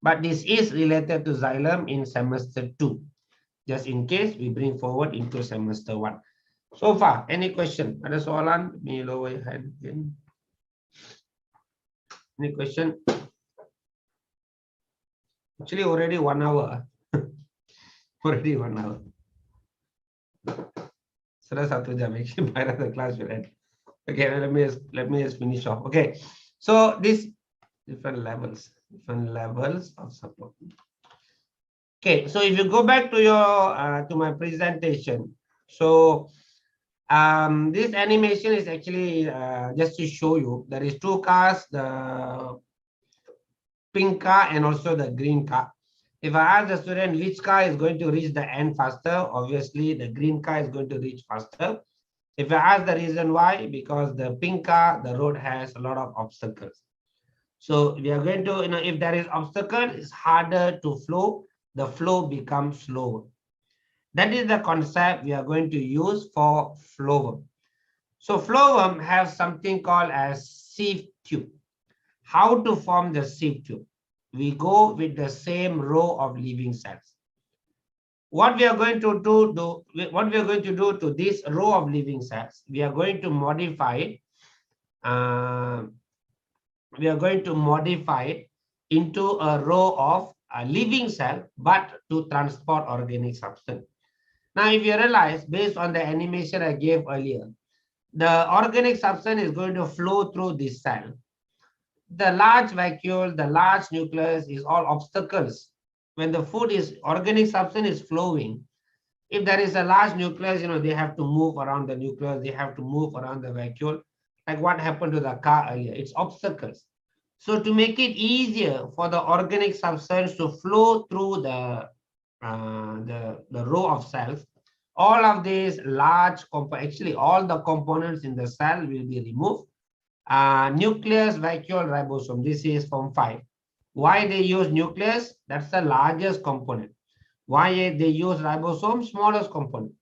but this is related to xylem in semester 2. Just in case we bring forward into semester 1. So far, any question? Ada soalan? Let me lower your hand again. Any question? Actually, already 1 hour. Already 1 hour. Sudah 1 jam. Actually, by the class will end. Okay, let me just finish off. Okay, so these different levels of support. Okay, so if you go back to your to my presentation, so this animation is actually just to show you there is 2 cars, the pink car and also the green car. If I ask the student which car is going to reach the end faster, obviously the green car is going to reach faster. If I ask the reason why, because the pink car, the road has a lot of obstacles. So we are going to, if there is obstacle, it's harder to flow. The flow becomes slower. That is the concept we are going to use for flowworm. So flowworm has something called as sieve tube. How to form the sieve tube? We go with the same row of living cells. What we are going to do to this row of living cells, we are going to modify it. We are going to modify it into a row of a living cell, but to transport organic substance. Now, if you realize, based on the animation I gave earlier, the organic substance is going to flow through this cell. The large vacuole, the large nucleus is all obstacles. When the food is, organic substance is flowing, if there is a large nucleus, they have to move around the nucleus, they have to move around the vacuole, like what happened to the car earlier, it's obstacles. So to make it easier for the organic substance to flow through the row of cells, all of these large, actually all the components in the cell will be removed. Nucleus, vacuole, ribosome, this is Form 5. Why they use nucleus? That's the largest component. Why they use ribosome? Smallest component.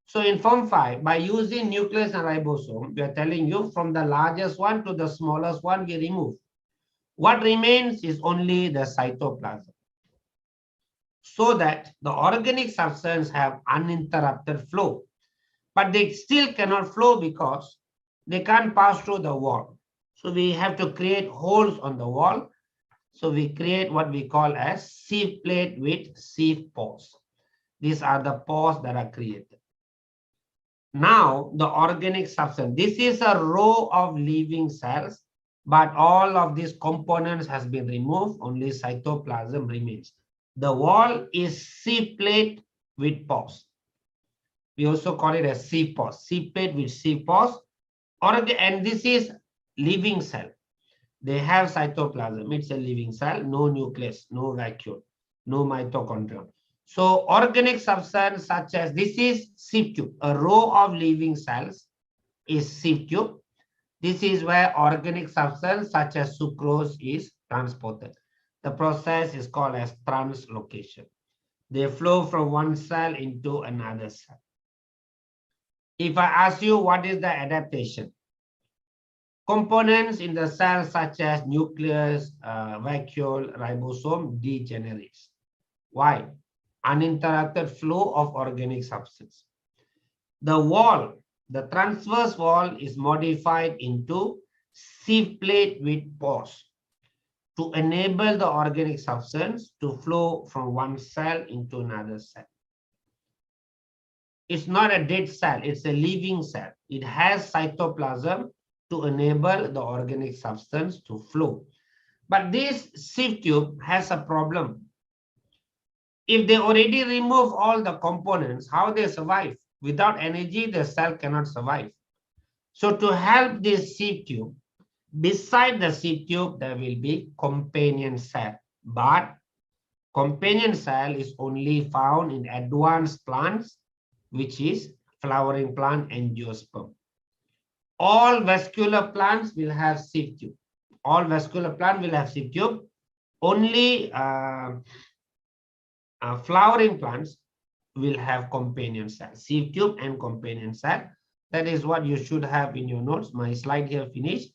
So in Form 5, by using nucleus and ribosome, we are telling you from the largest one to the smallest one, we remove. What remains is only the cytoplasm. So that the organic substance have uninterrupted flow. But they still cannot flow because they can't pass through the wall. So we have to create holes on the wall. So we create what we call as sieve plate with sieve pores. These are the pores that are created. Now the organic substance, this is a row of living cells, but all of these components has been removed, only cytoplasm remains. The wall is sieve plate with pores. We also call it a sieve pores, sieve plate with sieve pores. And this is living cell. They have cytoplasm. It's a living cell, no nucleus, no vacuole, no mitochondria. So organic substance such as this is sieve tube, a row of living cells is sieve tube. This is where organic substance such as sucrose is transported. The process is called as translocation. They flow from one cell into another cell. If I ask you what is the adaptation? Components in the cell such as nucleus, vacuole, ribosome degenerates. Why? Uninterrupted flow of organic substance. The wall, the transverse wall is modified into sieve plate with pores to enable the organic substance to flow from one cell into another cell. It's not a dead cell, it's a living cell. It has cytoplasm to enable the organic substance to flow. But this sieve tube has a problem. If they already remove all the components, how they survive? Without energy, the cell cannot survive. So to help this sieve tube, beside the sieve tube, there will be companion cell. But companion cell is only found in advanced plants, which is flowering plant angiosperm. All vascular plants will have sieve tube. All vascular plants will have sieve tube. Only flowering plants will have companion cell, sieve tube and companion cell. That is what you should have in your notes. My slide here finished.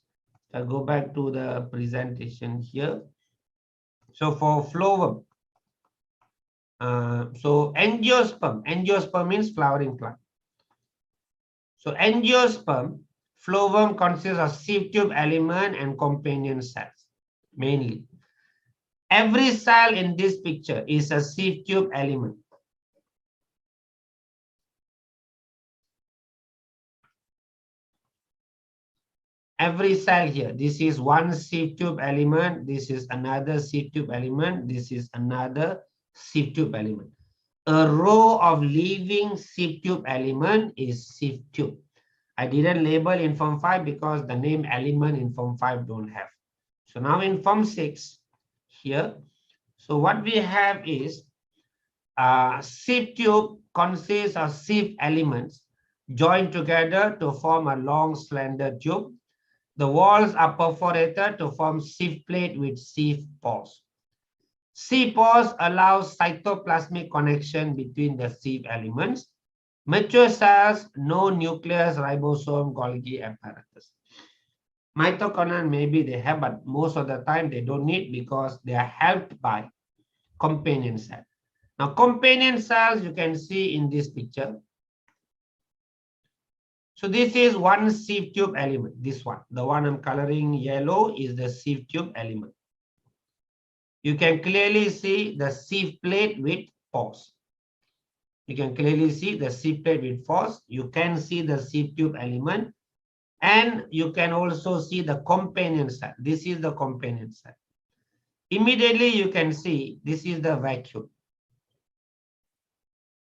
I'll go back to the presentation here. So for phloem, so angiosperm means flowering plant. So angiosperm, phloem consists of sieve tube element and companion cells, mainly. Every cell in this picture is a sieve tube element. Every cell here, this is one sieve tube element, this is another sieve tube element, this is another sieve tube element. A row of living sieve tube element is sieve tube. I didn't label in Form 5 because the name element in Form 5 don't have. So now in Form 6 here, so what we have is sieve tube consists of sieve elements joined together to form a long slender tube. The walls are perforated to form sieve plate with sieve pores. Sieve pores allows cytoplasmic connection between the sieve elements. Mature cells, no nucleus, ribosome, Golgi apparatus. Mitochondria, maybe they have, but most of the time they don't need because they are helped by companion cells. Now, companion cells you can see in this picture. So this is one sieve tube element, this one. The one I'm coloring yellow is the sieve tube element. You can clearly see the sieve plate with pores. You can clearly see the sieve plate with pores. You can see the sieve tube element. And you can also see the companion cell. This is the companion cell. Immediately you can see this is the vacuole.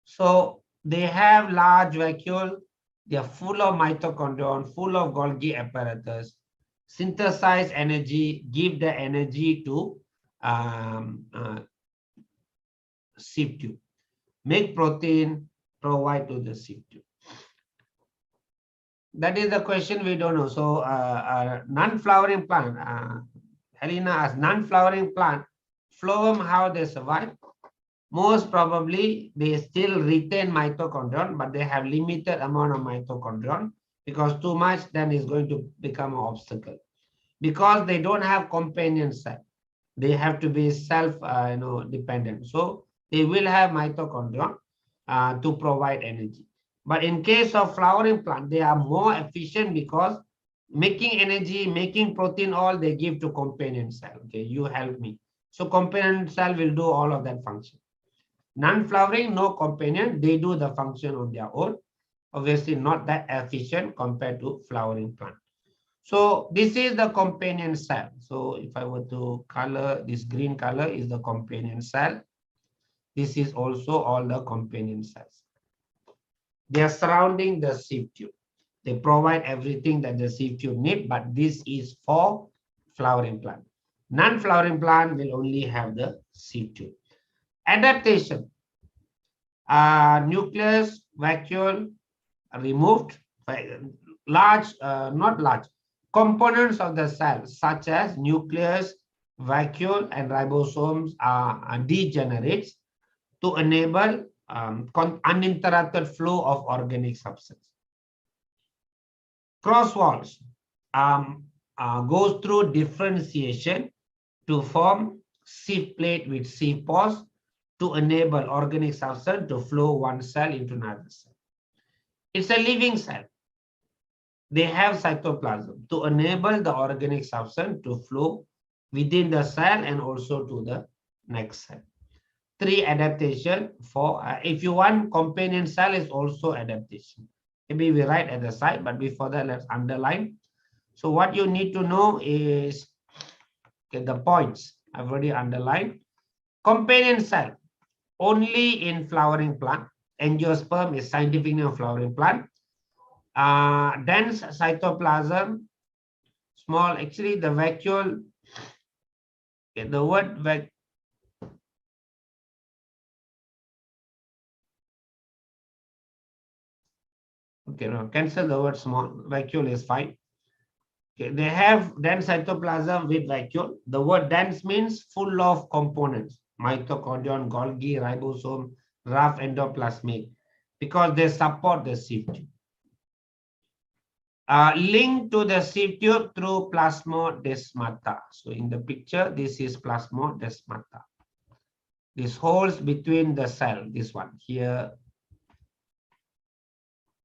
So they have large vacuole. They are full of mitochondria, full of Golgi apparatus, synthesize energy, give the energy to sieve tube, make protein, provide to the sieve tube. That is the question we don't know. So non-flowering plant, Helena asked, non-flowering plant, phloem, how they survive? Most probably they still retain mitochondria, but they have limited amount of mitochondria because too much then is going to become an obstacle. Because they don't have companion cell, they have to be self-dependent. So they will have mitochondria to provide energy. But in case of flowering plant, they are more efficient because making energy, making protein, all they give to companion cell. Okay, you help me. So companion cell will do all of that function. Non-flowering, no companion, they do the function on their own. Obviously not that efficient compared to flowering plant. So this is the companion cell. So if I were to color, this green color is the companion cell. This is also all the companion cells. They are surrounding the sieve tube. They provide everything that the sieve tube needs, but this is for flowering plant. Non-flowering plant will only have the sieve tube. Adaptation. Nucleus, vacuole removed, large, not large, components of the cell such as nucleus, vacuole, and ribosomes are degenerates to enable uninterrupted flow of organic substance. Cross walls goes through differentiation to form sieve plate with sieve pores to enable organic substance to flow one cell into another cell. It's a living cell. They have cytoplasm to enable the organic substance to flow within the cell and also to the next cell. 3 adaptation for, if you want, companion cell is also adaptation. Maybe we write at the side, but before that, let's underline. So what you need to know is, okay, the points I've already underlined. Companion cell, only in flowering plant. Angiosperm is scientific name of flowering plant. Dense cytoplasm, small, actually the vacuole, okay, the word okay, no, cancel the word small, vacuole is fine. Okay, they have dense cytoplasm with vacuole. The word dense means full of components, mitochondrion, Golgi, ribosome, rough endoplasmic, because they support the sieve tube. Linked to the sieve tube through plasmodesmata. So in the picture, this is plasmodesmata. This holes between the cell, this one here,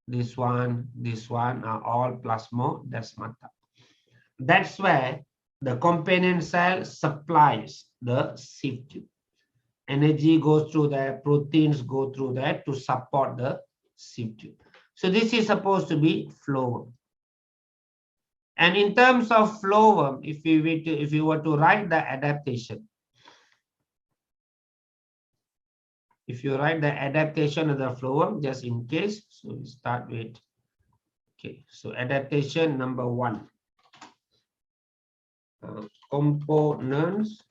this one are all plasmodesmata. That's where the companion cell supplies the sieve tube. Energy goes through there, proteins go through there to support the sieve tube. So this is supposed to be phloem. And in terms of phloem, if you were to write the adaptation, if you write the adaptation of the phloem, just in case, so we start with, okay, so adaptation number 1. Components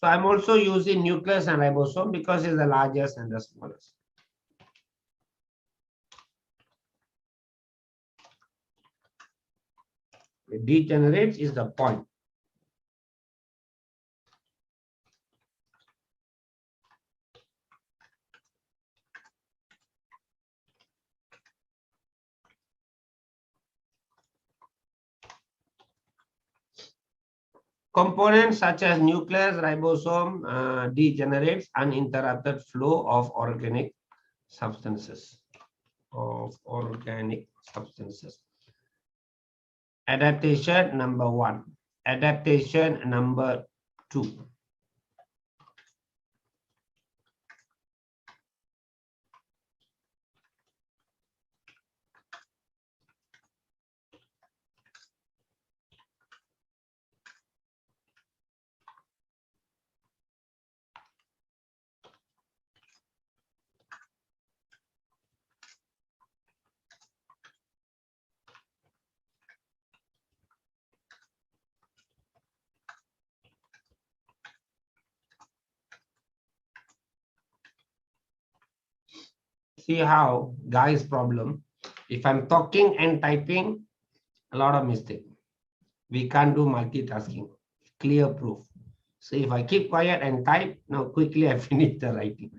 so I'm also using nucleus and ribosome because it's the largest and the smallest. It degenerates is the point. Components such as nucleus, ribosome degenerates uninterrupted flow of organic substances. Adaptation number 1. Adaptation number 2. See how, guys, problem. If I'm talking and typing, a lot of mistake. We can't do multitasking. Clear proof. So if I keep quiet and type, now quickly I finish the writing.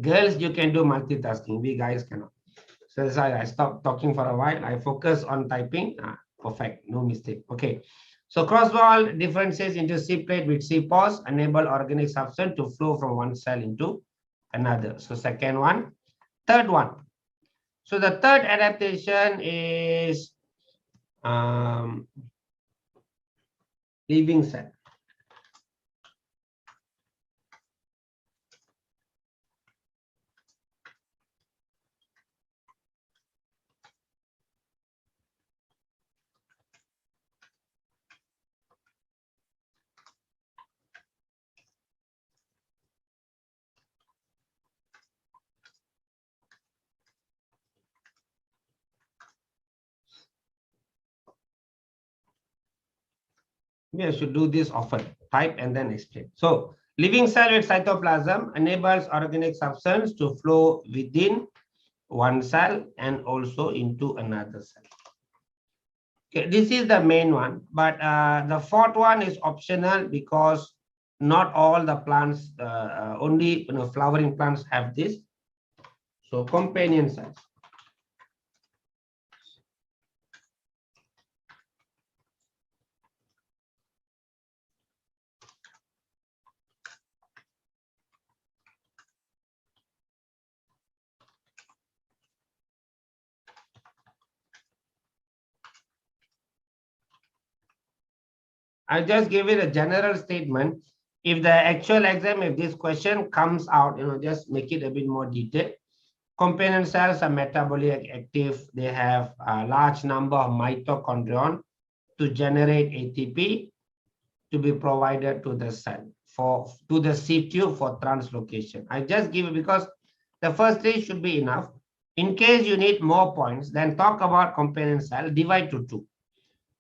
Girls, you can do multitasking. We guys cannot. So that's why I stopped talking for a while. I focus on typing. Perfect. No mistake. Okay. So cross-wall differences into sieve plate with sieve pores enable organic substance to flow from one cell into another. So second one. Third one. So the third adaptation is living cell. I should do this often. Type and then explain. So living cell with cytoplasm enables organic substance to flow within one cell and also into another cell. Okay, this is the main one, but the fourth one is optional because not all the plants, only flowering plants have this. So companion cells. I just give it a general statement. If the actual exam, if this question comes out, just make it a bit more detailed. Companion cells are metabolically active. They have a large number of mitochondria to generate ATP to be provided to the cell to the sieve tube for translocation. I just give it because the first three should be enough. In case you need more points, then talk about companion cell, divide to two.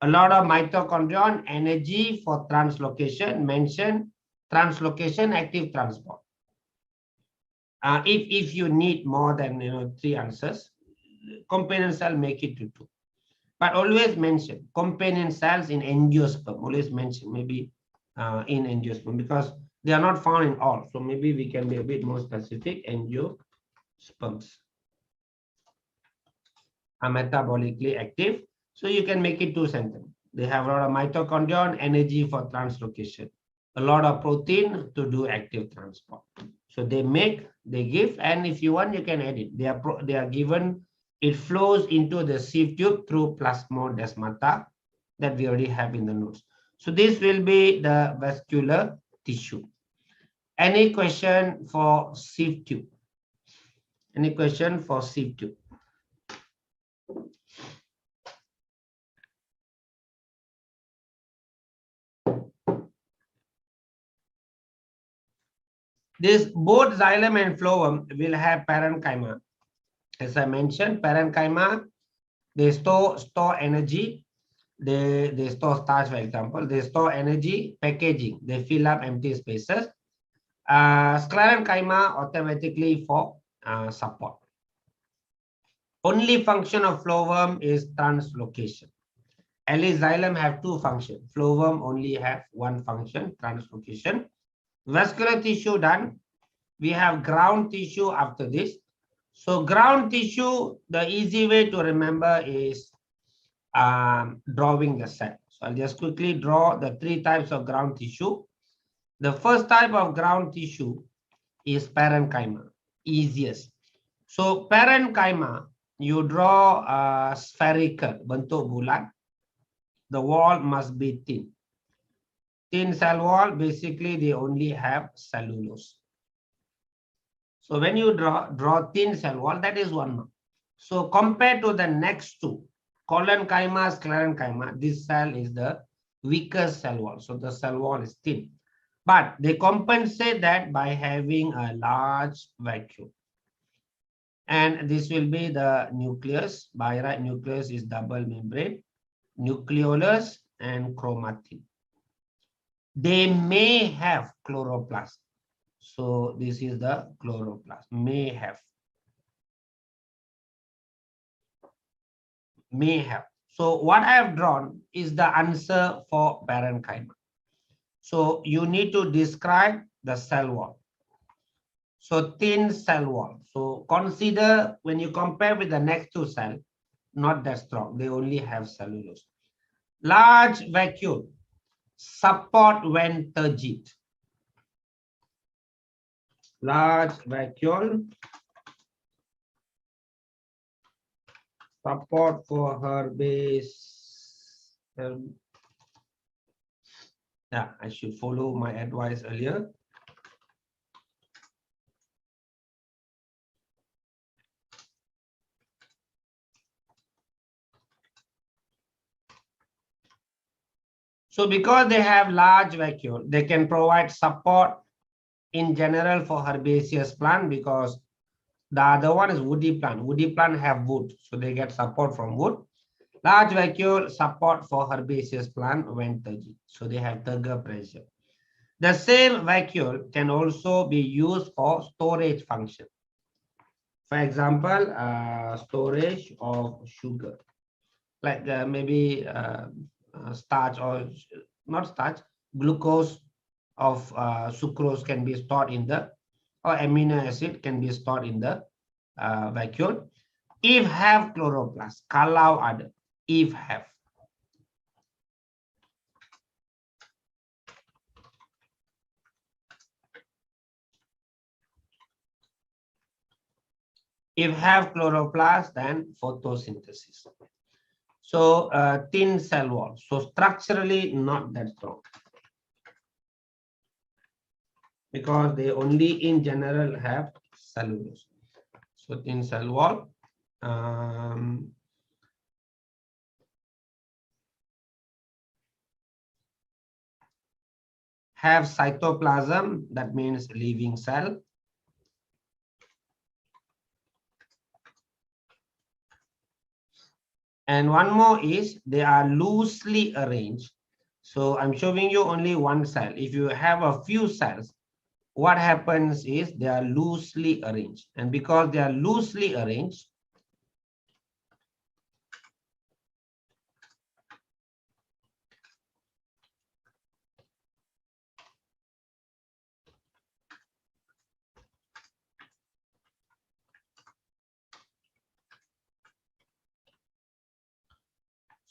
A lot of mitochondria, energy for translocation, mention translocation, active transport. If you need more than three answers, companion cell make it to two. But always mention companion cells in angiosperm. Always mention maybe in angiosperm because they are not found in all. So maybe we can be a bit more specific. Angiosperms are metabolically active. So you can make it two sentences. They have a lot of mitochondria and energy for translocation. A lot of protein to do active transport. So they make, they give, and if you want, you can edit. They are given. It flows into the sieve tube through plasmodesmata that we already have in the notes. So this will be the vascular tissue. Any question for sieve tube? Any question for sieve tube? This both xylem and phloem will have parenchyma. As I mentioned, parenchyma, they store energy. They store starch, for example. They store energy, packaging. They fill up empty spaces. Sclerenchyma automatically for support. Only function of phloem is translocation. At least xylem have two functions. Phloem only have one function, translocation. Vascular tissue done. We have ground tissue after this. So ground tissue, the easy way to remember is drawing the cell. So I'll just quickly draw the three types of ground tissue. The first type of ground tissue is parenchyma, easiest. So parenchyma, you draw spherical, bentuk bulat. The wall must be thin. Thin cell wall, basically they only have cellulose. So when you draw thin cell wall, that is one mark. So compared to the next two, collenchyma, sclerenchyma, this cell is the weakest cell wall. So the cell wall is thin. But they compensate that by having a large vacuole. And this will be the nucleus. By right, nucleus is double membrane, nucleolus, and chromatin. They may have chloroplast. So this is the chloroplast. May have. May have. So what I have drawn is the answer for parenchyma. So you need to describe the cell wall. So thin cell wall. So consider when you compare with the next two cells, not that strong. They only have cellulose. Large vacuole. Support when turgid. Large vacuole. Support for her base. Yeah, I should follow my advice earlier. So because they have large vacuole, they can provide support in general for herbaceous plant because the other one is woody plant. Woody plant have wood, so they get support from wood. Large vacuole support for herbaceous plant when turgid. So they have turgor pressure. The same vacuole can also be used for storage function. For example, storage of sugar, like maybe starch or not starch, glucose of sucrose can be stored in the, or amino acid can be stored in the vacuole. If have chloroplast, kalau ada, if have. If have chloroplast, then photosynthesis. So thin cell wall. So structurally not that strong, because they only in general have cellulose. So thin cell wall. Have cytoplasm, that means living cell. And one more is they are loosely arranged. So I'm showing you only one cell. If you have a few cells, what happens is they are loosely arranged. And because they are loosely arranged,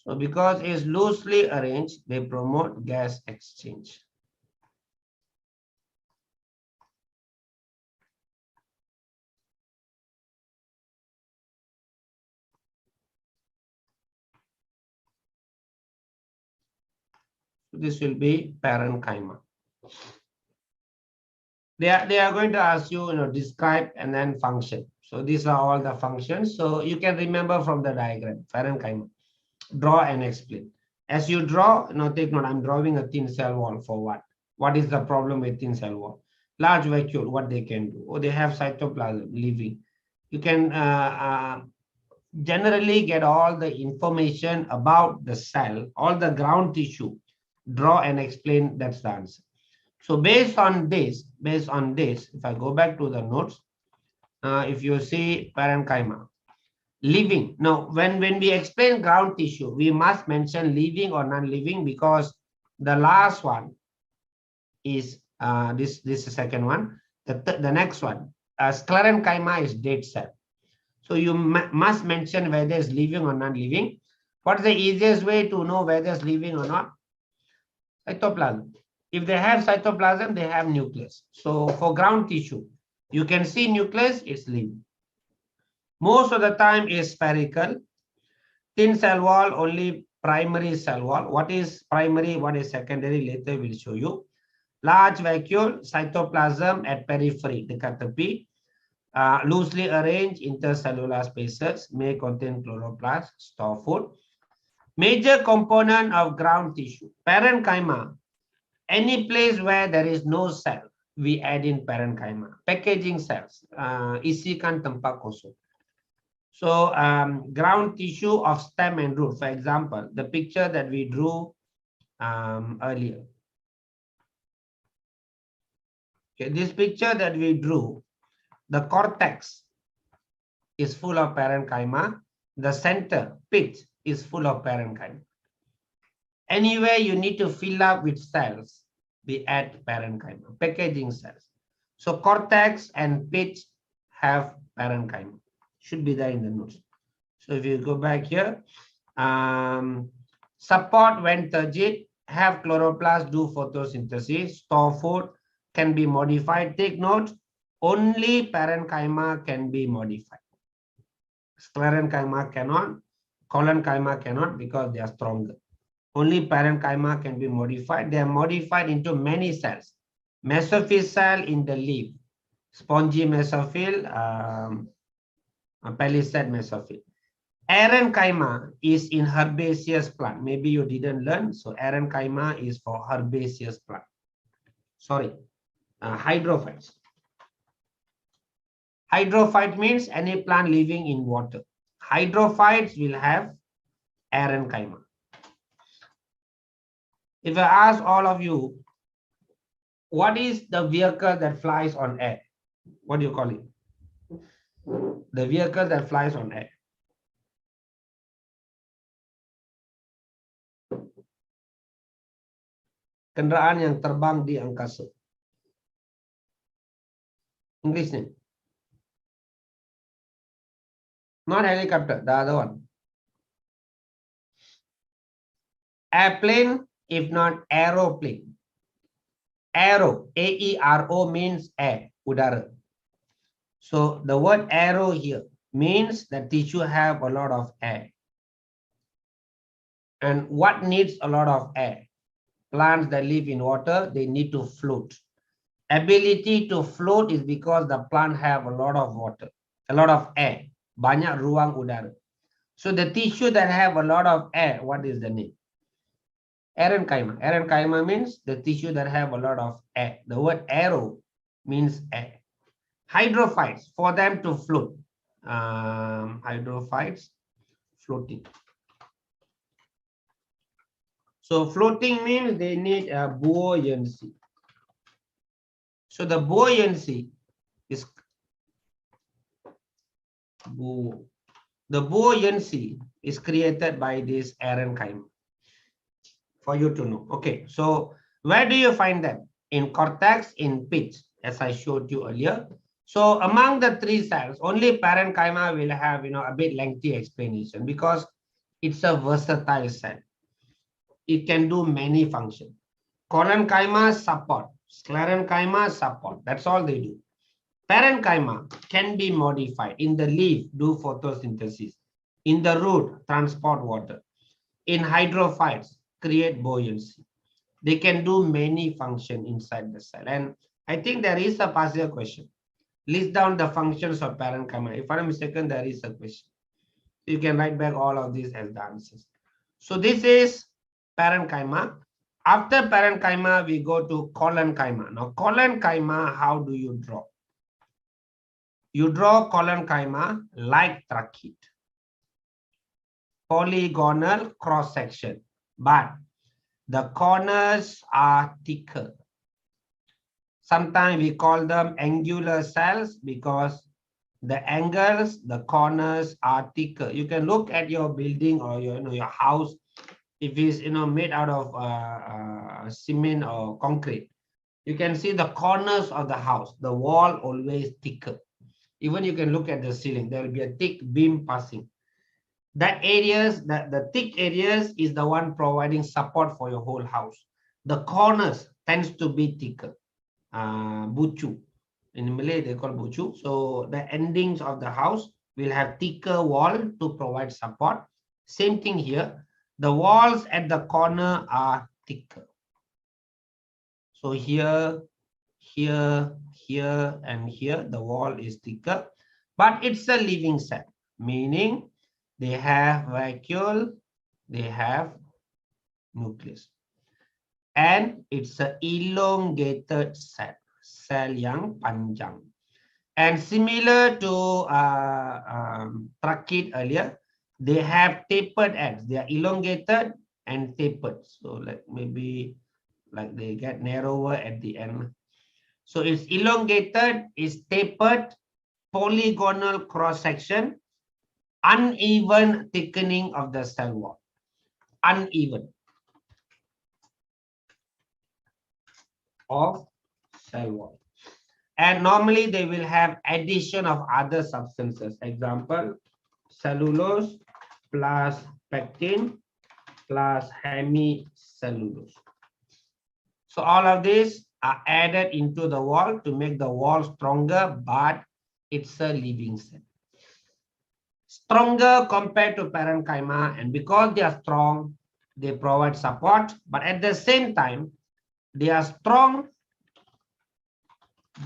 so because it's loosely arranged, they promote gas exchange. So this will be parenchyma. They are going to ask you, describe and then function. So these are all the functions. So you can remember from the diagram, parenchyma. Draw and explain. As you draw, take note, I'm drawing a thin cell wall for what? What is the problem with thin cell wall? Large vacuole, what they can do? Oh, they have cytoplasm living. You can generally get all the information about the cell, all the ground tissue, draw and explain, that's the answer. So based on this, if I go back to the notes, if you see parenchyma, living. Now, when we explain ground tissue, we must mention living or non-living, because the last one is this is the second one. The next one, sclerenchyma is dead cell. So you must mention whether it's living or non-living. What is the easiest way to know whether it's living or not? Cytoplasm. If they have cytoplasm, they have nucleus. So for ground tissue, you can see nucleus, it's living. Most of the time is spherical. Thin cell wall, only primary cell wall. What is primary, what is secondary, later we'll show you. Large vacuole, cytoplasm at periphery, dekat tepi. Loosely arranged intercellular spaces, may contain chloroplast, store food. Major component of ground tissue, parenchyma. Any place where there is no cell, we add in parenchyma. Packaging cells, isikan tempat kosong. So ground tissue of stem and root, for example, the picture that we drew earlier. Okay, this picture that we drew, the cortex is full of parenchyma. The center, pit, is full of parenchyma. Anywhere you need to fill up with cells, we add parenchyma, packaging cells. So cortex and pit have parenchyma. Should be there in the notes. So if you go back here, support when turgid, have chloroplast, do photosynthesis, store food, can be modified. Take note, only parenchyma can be modified. Sclerenchyma cannot, collenchyma cannot, because they are stronger. Only parenchyma can be modified. They are modified into many cells. Mesophyll cell in the leaf, spongy mesophyll, palisade mesophyll. Parenchyma is in herbaceous plant. Maybe you didn't learn. So parenchyma is for herbaceous plant. Sorry, hydrophytes. Hydrophyte means any plant living in water. Hydrophytes will have parenchyma. If I ask all of you, what is the vehicle that flies on air? What do you call it? The vehicle that flies on air. Kendaraan yang terbang di angkasa. English name. Not helicopter, the other one. Airplane, if not aeroplane. Aero, A-E-R-O means air, udara. So the word aero here means that tissue have a lot of air. And what needs a lot of air? Plants that live in water, they need to float. Ability to float is because the plant have a lot of water, a lot of air, banyak ruang udara. So the tissue that have a lot of air, what is the name? Parenchyma. Parenchyma means the tissue that have a lot of air. The word aero means air. Hydrophytes, for them to float. Hydrophytes, floating. So floating means they need a buoyancy. So the buoyancy is created by this parenchyma. For you to know. Okay, so where do you find them? In cortex, in pitch, as I showed you earlier. So among the three cells, only parenchyma will have a bit lengthy explanation because it's a versatile cell. It can do many functions. Collenchyma support, sclerenchyma support. That's all they do. Parenchyma can be modified. In the leaf, do photosynthesis. In the root, transport water. In hydrophytes, create buoyancy. They can do many functions inside the cell. And I think there is a partial question. List down the functions of parenchyma. If I'm mistaken, there is a question. You can write back all of these as the answers. So this is parenchyma. After parenchyma, we go to collenchyma. Now, collenchyma, how do you draw? You draw collenchyma like trachea. Polygonal cross section, but the corners are thicker. Sometimes we call them angular cells because the angles, the corners are thicker. You can look at your building or your house. If it's made out of cement or concrete, you can see the corners of the house. The wall always thicker. Even you can look at the ceiling. There will be a thick beam passing. That areas, the thick areas is the one providing support for your whole house. The corners tends to be thicker. Bucu. In Malay, they call bucu. So the endings of the house will have thicker wall to provide support. Same thing here. The walls at the corner are thicker. So here, and here, the wall is thicker. But it's a living cell, meaning they have vacuole, they have nucleus. And it's an elongated cell, cell yang panjang. And similar to trachea earlier, they have tapered ends. They are elongated and tapered. So maybe they get narrower at the end. So it's elongated, it's tapered, polygonal cross section, uneven thickening of the cell wall. Uneven of cell wall. And normally they will have addition of other substances. Example, cellulose plus pectin plus hemicellulose. So all of these are added into the wall to make the wall stronger, but it's a living cell. Stronger compared to parenchyma, and because they are strong, they provide support, but at the same time, they are strong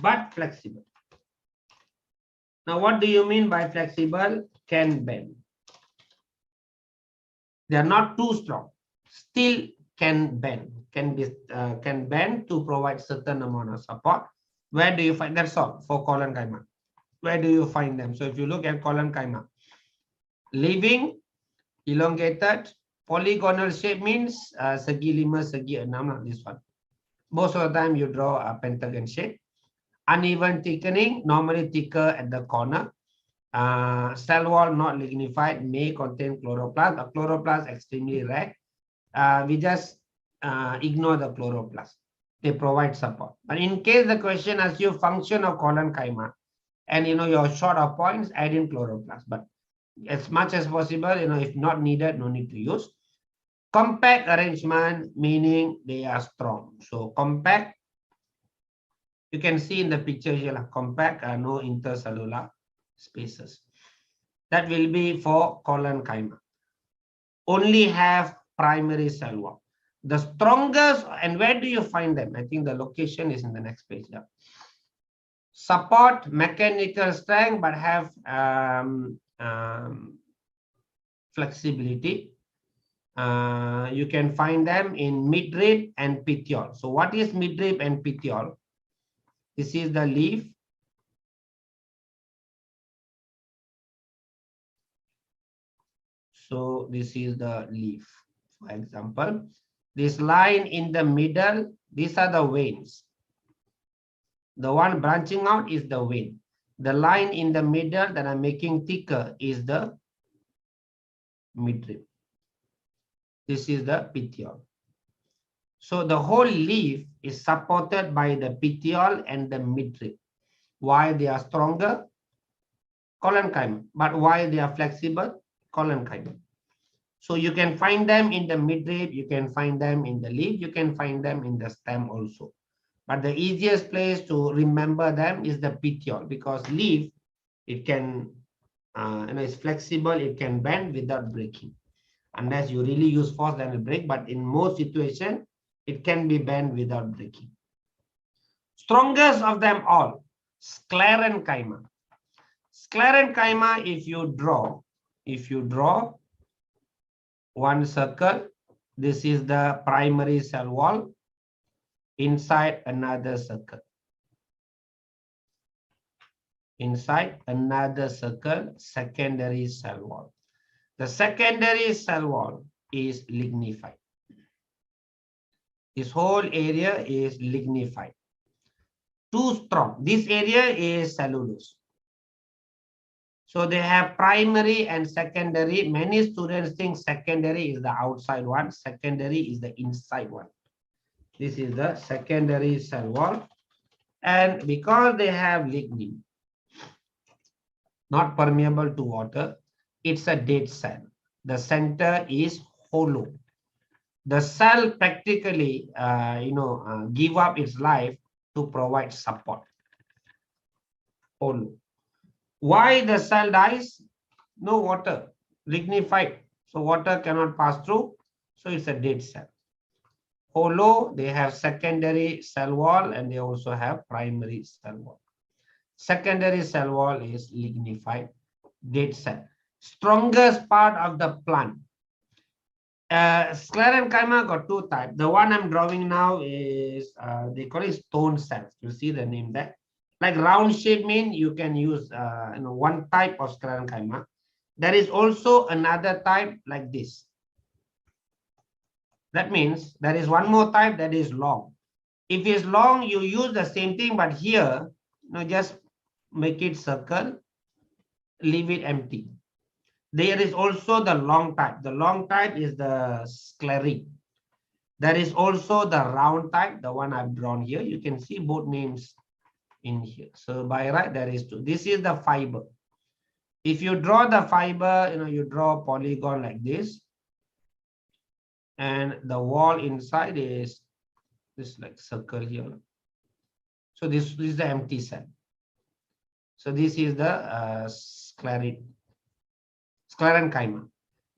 but flexible. Now, what do you mean by flexible? Can bend. They are not too strong, still can bend, can bend to provide certain amount of support. Where do you find? That's all for collenchyma. Where do you find them? So if you look at collenchyma, living, elongated, Polygonal shape means segi 5, segi 6, not this one. Most of the time you draw a pentagon shape. Uneven thickening, normally thicker at the corner. Cell wall not lignified, may contain chloroplast. The chloroplast extremely rare. We just ignore the chloroplast. They provide support. But in case the question asks you function of collenchyma, and you're short of points, add in chloroplast. But as much as possible, if not needed, no need to use. Compact arrangement, meaning they are strong. So compact, you can see in the picture here, compact, no intercellular spaces. That will be for collenchyma. Only have primary cell wall. The strongest, and where do you find them? I think the location is in the next page. Yeah. Support mechanical strength, but have flexibility. You can find them in midrib and petiole. So what is midrib and petiole? This is the leaf. So this is the leaf. For example, this line in the middle, these are the veins. The one branching out is the vein. The line in the middle that I'm making thicker is the midrib. This is the petiole. So the whole leaf is supported by the petiole and the midrib. Why they are stronger? Collenchyma. But why they are flexible? Collenchyma. So you can find them in the midrib, you can find them in the leaf, you can find them in the stem also. But the easiest place to remember them is the petiole, because leaf, it can, it's flexible, it can bend without breaking. Unless you really use force, then it will break. But in most situations, it can be bent without breaking. Strongest of them all, sclerenchyma. Sclerenchyma, if you draw one circle, this is the primary cell wall, inside another circle. Inside another circle, secondary cell wall. The secondary cell wall is lignified. This whole area is lignified. Too strong. This area is cellulose. So they have primary and secondary. Many students think secondary is the outside one. Secondary is the inside one. This is the secondary cell wall. And because they have lignin, not permeable to water, it's a dead cell. The center is hollow. The cell practically, give up its life to provide support. Hollow. Why the cell dies? No water, lignified. So water cannot pass through. So it's a dead cell. Hollow, they have secondary cell wall and they also have primary cell wall. Secondary cell wall is lignified, dead cell. Strongest part of the plant. Sclerenchyma got two types. The one I'm drawing now is, they call it stone cells. You see the name there. Like round shape mean you can use one type of sclerenchyma. There is also another type like this. That means there is one more type that is long. If it's long, you use the same thing, but here, just make it circle, leave it empty. There is also the long type. The long type is the scleric. There is also the round type, the one I've drawn here. You can see both names in here. So by right, there is two. This is the fiber. If you draw the fiber, you draw a polygon like this. And the wall inside is this like circle here. So this is the empty cell. So this is the sclerenchyma.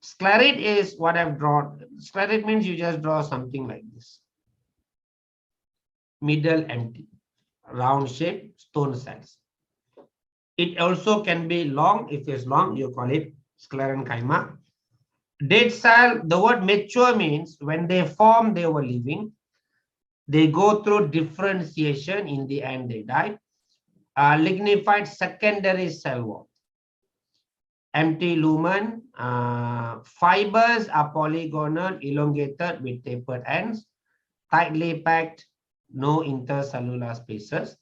Sclerid is what I've drawn. Sclerid means you just draw something like this. Middle empty, round shape, stone cells. It also can be long. If it's long, you call it sclerenchyma. Dead cell, the word mature means when they form, they were living. They go through differentiation. In the end, they die. Lignified secondary cell wall. empty lumen. Fibers are polygonal, elongated with tapered ends, tightly packed, no intercellular spaces.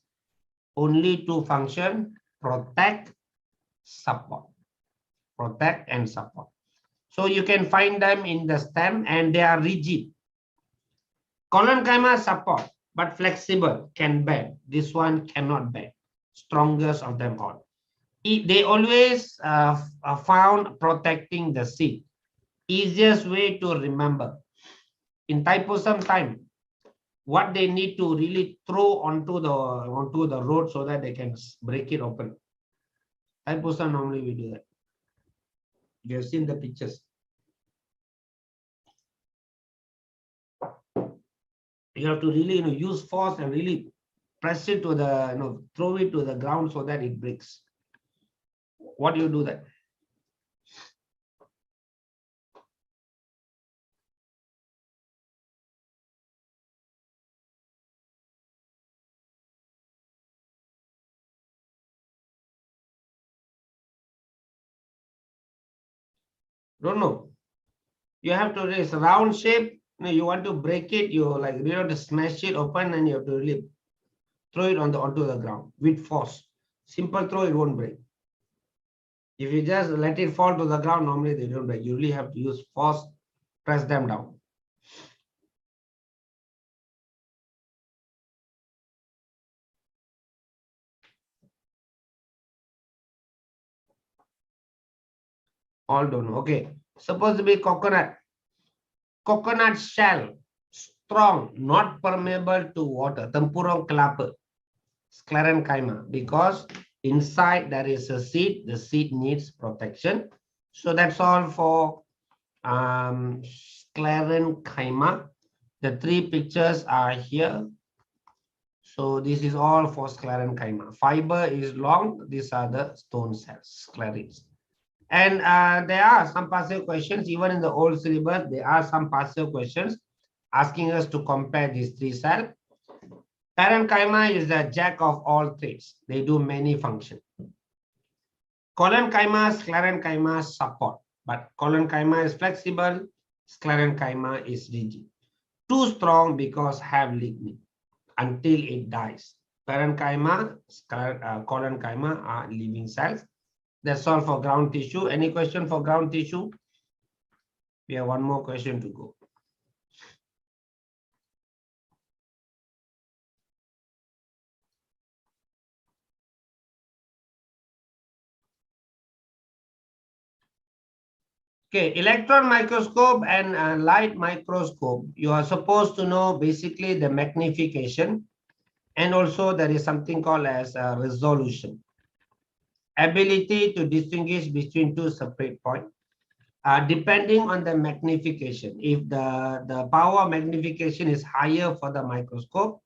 Only two function: protect, support. Protect and support. So you can find them in the stem and they are rigid. Collenchyma support, but flexible, can bend. This one cannot bend. Strongest of them all. They always are found protecting the seed. Easiest way to remember. In typosome time, what they need to really throw onto the road so that they can break it open. Typosome normally we do that. You have seen the pictures. You have to really use force and really press it to the throw it to the ground so that it breaks. What do you do that? Don't know. You have to raise round shape. You want to break it, you have to smash it open and you have to really throw it onto the ground with force. Simple throw, it won't break. If you just let it fall to the ground, normally they don't break. You really have to use force, press them down. All don't know. Okay. Supposed to be coconut. Coconut shell, strong, not permeable to water. Tempurung kelapa, sclerenchyma, because inside there is a seed. The seed needs protection. So that's all for sclerenchyma. The three pictures are here. So this is all for sclerenchyma. Fiber is long. These are the stone cells, sclerenes. And there are some passive questions, even in the old syllabus, there are some passive questions asking us to compare these three cells. Parenchyma is the jack of all trades. They do many functions. Collenchyma, sclerenchyma support, but collenchyma is flexible, sclerenchyma is rigid. Too strong because have lignin until it dies. Parenchyma, collenchyma are living cells. That's all for ground tissue. Any question for ground tissue? We have one more question to go. Okay, electron microscope and light microscope. You are supposed to know basically the magnification, and also there is something called as resolution. Ability to distinguish between two separate points. Depending on the magnification. If the power magnification is higher for the microscope,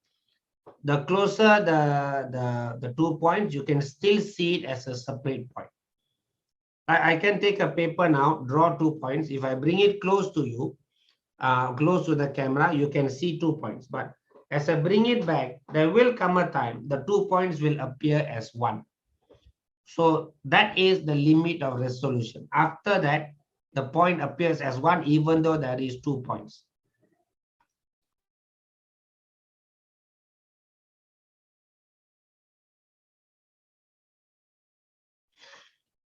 the closer the 2 points, you can still see it as a separate point. I can take a paper now, draw 2 points. If I bring it close to you, close to the camera, you can see 2 points. But as I bring it back, there will come a time the 2 points will appear as 1. So that is the limit of resolution. After that, the point appears as 1, even though there is 2 points.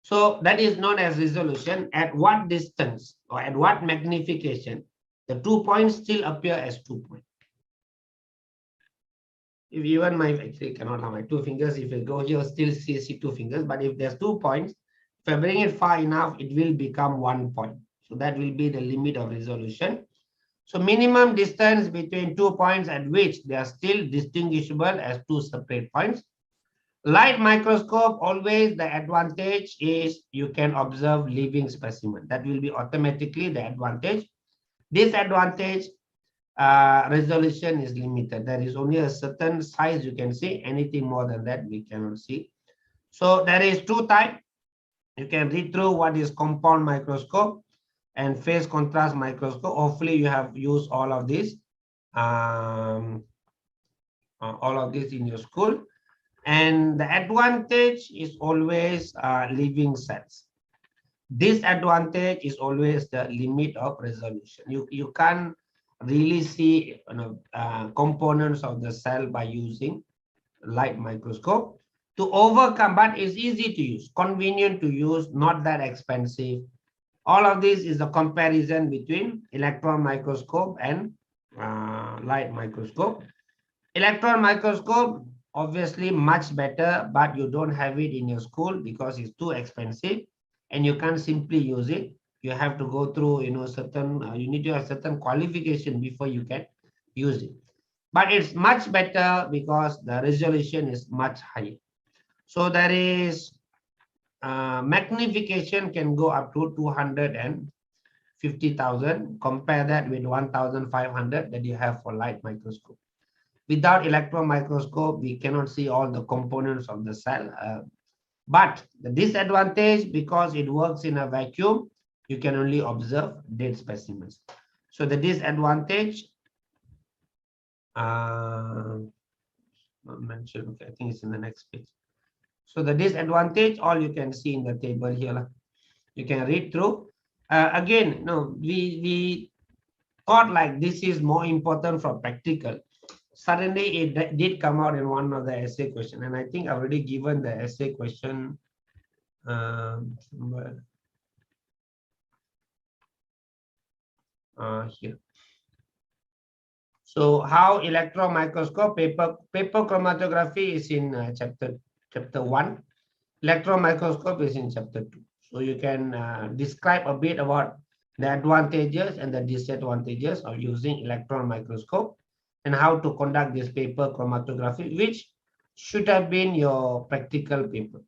So that is known as resolution. At what distance or at what magnification, the 2 points still appear as 2 points. If even actually cannot have my 2 fingers, if you go here, still see 2 fingers. But if there's 2 points, if I bring it far enough, it will become 1 point. So that will be the limit of resolution. So minimum distance between 2 points at which they are still distinguishable as 2 separate points. Light microscope, always the advantage is you can observe living specimen. That will be automatically the advantage. Disadvantage, resolution is limited. There is only a certain size you can see. Anything more than that, we cannot see. So there is 2 types. You can read through what is compound microscope and phase contrast microscope. Hopefully you have used all of these in your school. And the advantage is always living cells. Disadvantage is always the limit of resolution. You can't really see, components of the cell by using light microscope. To overcome, but it's easy to use, convenient to use, not that expensive. All of this is the comparison between electron microscope and light microscope. Electron microscope, obviously much better, but you don't have it in your school because it's too expensive and you can't simply use it. You have to go through, certain, you need to have certain qualification before you can use it. But it's much better because the resolution is much higher. So there is magnification can go up to 250,000. Compare that with 1,500 that you have for light microscope. Without electron microscope, we cannot see all the components of the cell. But the disadvantage, because it works in a vacuum, you can only observe dead specimens. So the disadvantage, not mentioned. Okay, I think it's in the next page. So the disadvantage, all you can see in the table here. You can read through. Again, no, we thought like this is more important for practical. Suddenly it did come out in one of the essay question, and I think I've already given the essay question here. So how electron microscope, paper chromatography is in chapter 1. Electron microscope is in chapter 2. So you can describe a bit about the advantages and the disadvantages of using electron microscope and how to conduct this paper chromatography, which should have been your practical paper.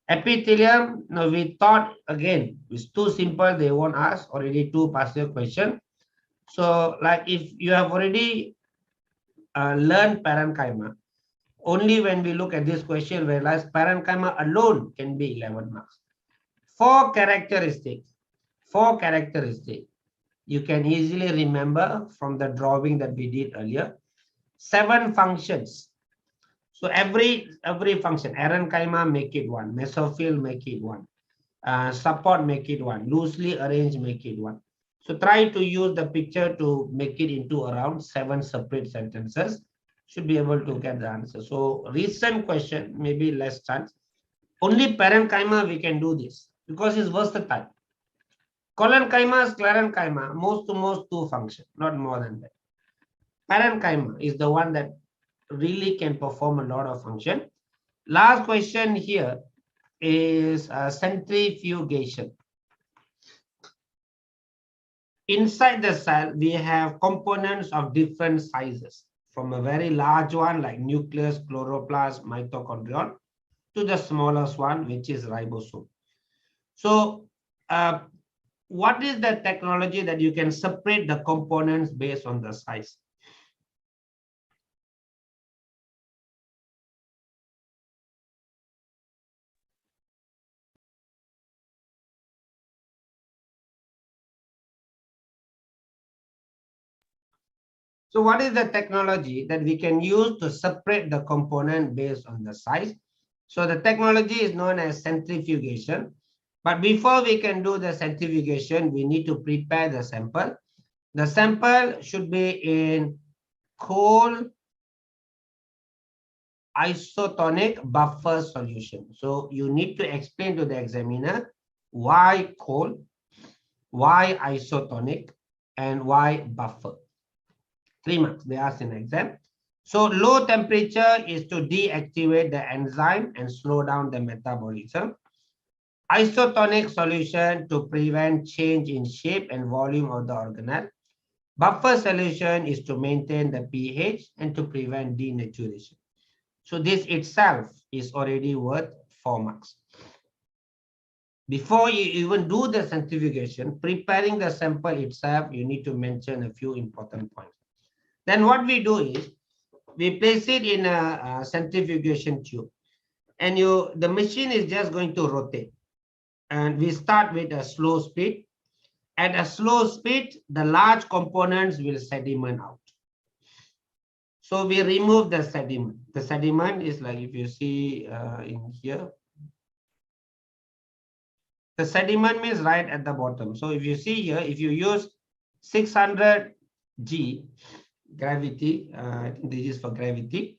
Epithelium, no, we thought again, it's too simple, they won't ask, already 2 partial question. So like if you have already learned parenchyma, only when we look at this question, realize parenchyma alone can be 11 marks. 4 characteristics you can easily remember from the drawing that we did earlier. 7 functions. So every function, parenchyma make it 1, mesophyll make it 1, support make it 1, loosely arranged make it 1. So try to use the picture to make it into around 7 separate sentences. Should be able to get the answer. So recent question, maybe less chance. Only parenchyma we can do this because it's versatile. Collenchyma, sclerenchyma, most to most 2 function, not more than that. Parenchyma is the one that really can perform a lot of function. Last question here is centrifugation. Inside the cell, we have components of different sizes, from a very large one like nucleus, chloroplast, mitochondrion, to the smallest one, which is ribosome. So what is the technology that you can separate the components based on the size? So what is the technology that we can use to separate the component based on the size? So the technology is known as centrifugation. But before we can do the centrifugation, we need to prepare the sample. The sample should be in cold isotonic buffer solution. So you need to explain to the examiner why cold, why isotonic, and why buffer. 3 marks they ask in exam. So low temperature is to deactivate the enzyme and slow down the metabolism. Isotonic solution to prevent change in shape and volume of the organelle. Buffer solution is to maintain the pH and to prevent denaturation. So this itself is already worth 4 marks. Before you even do the centrifugation, preparing the sample itself, you need to mention a few important points. Then what we do is, we place it in a centrifugation tube, and the machine is just going to rotate. And we start with a slow speed. At a slow speed, the large components will sediment out. So we remove the sediment. The sediment is like, if you see in here, The sediment means right at the bottom. So if you see here, if you use 600 G gravity, I think this is for gravity,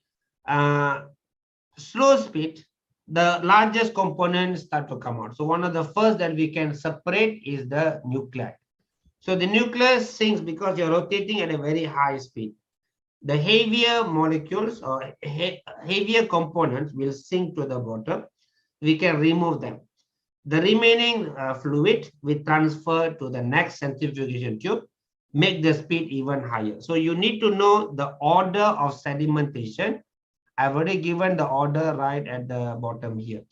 slow speed, the largest components start to come out. So one of the first that we can separate is the nuclei. So the nucleus sinks because you're rotating at a very high speed. The heavier molecules or heavier components will sink to the bottom. We can remove them. The remaining fluid will transfer to the next centrifugation tube, make the speed even higher. So you need to know the order of sedimentation. I've already given the order right at the bottom here.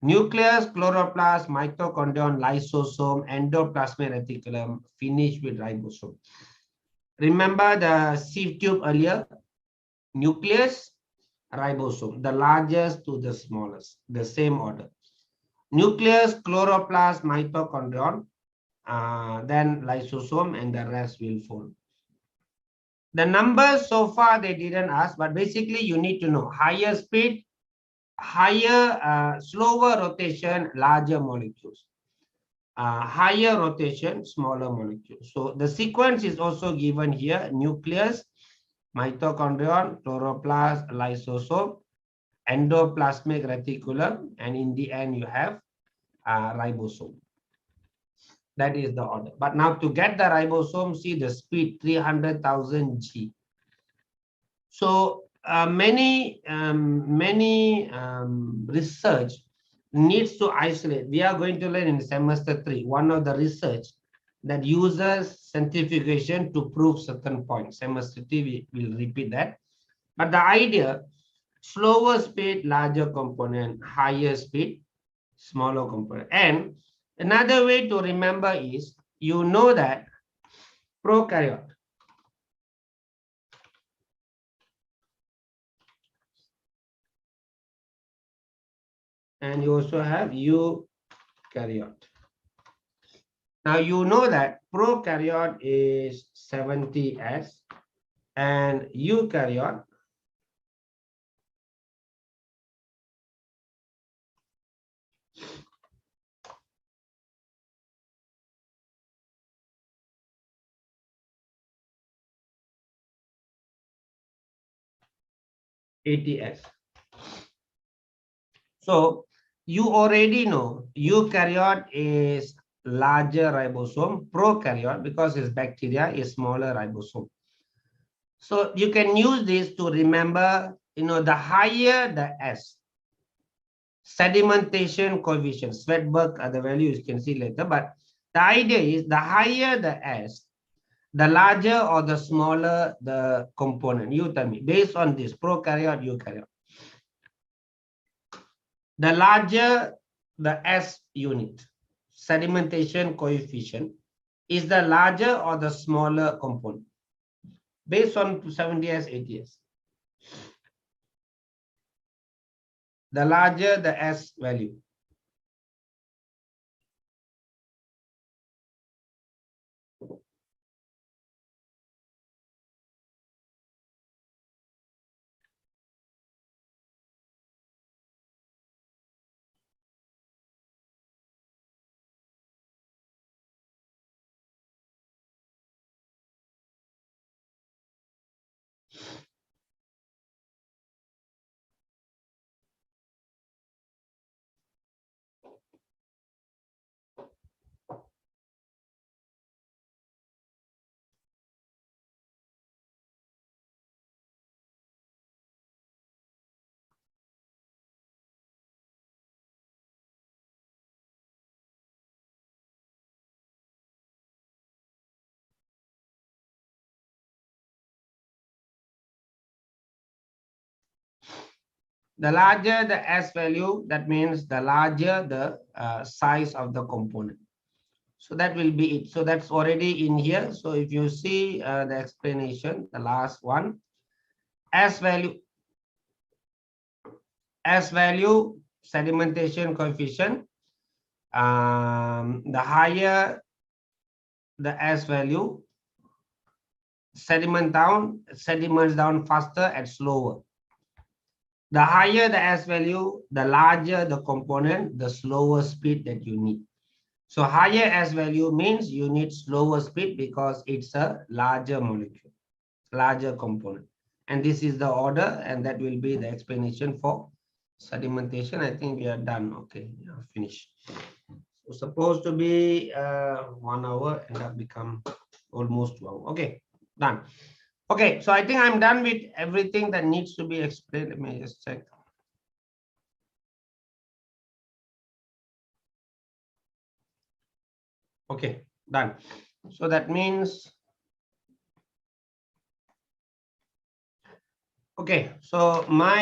Nucleus, chloroplast, mitochondrion, lysosome, endoplasmic reticulum, finish with ribosome. Remember the sieve tube earlier? Nucleus, ribosome, the largest to the smallest, the same order. Nucleus, chloroplast, mitochondrion, then lysosome, and the rest will follow. The numbers so far they didn't ask, but basically you need to know higher speed, higher, slower rotation, larger molecules. Higher rotation, smaller molecules. So the sequence is also given here: nucleus, mitochondrion, chloroplast, lysosome, endoplasmic reticulum, and in the end you have ribosome. That is the order. But now to get the ribosome, see the speed 300,000 G. So many research needs to isolate. We are going to learn in semester 3 one of the research that uses centrifugation to prove certain points. Semester 3 we will repeat that. But the idea: slower speed, larger component; higher speed, smaller component. And another way to remember is, you know that prokaryote, and you also have eukaryote. Now you know that prokaryote is 70S and eukaryote ATS. So you already know eukaryote is larger ribosome, prokaryote, because it's bacteria, is smaller ribosome. So you can use this to remember, the higher the S, sedimentation coefficient, Svedberg are the values you can see later, but the idea is the higher the S, the larger or the smaller the component. You tell me, based on this, prokaryote, eukaryote. The larger the S unit, sedimentation coefficient, is the larger or the smaller component, based on 70S, 80S. The larger the S value. The larger the S value, that means the larger the size of the component. So that will be it. So that's already in here. So if you see the explanation, the last one, S value, sedimentation coefficient, the higher the S value, sediments down faster and slower. The higher the S value, the larger the component, the slower speed that you need. So higher S value means you need slower speed because it's a larger molecule, larger component. And this is the order, and that will be the explanation for sedimentation. I think we are done. Okay, yeah, finish. So supposed to be 1 hour and have become almost 2 hours. Okay, done. Okay, so I think I'm done with everything that needs to be explained. Let me just check. Okay, done. So that means, okay, so my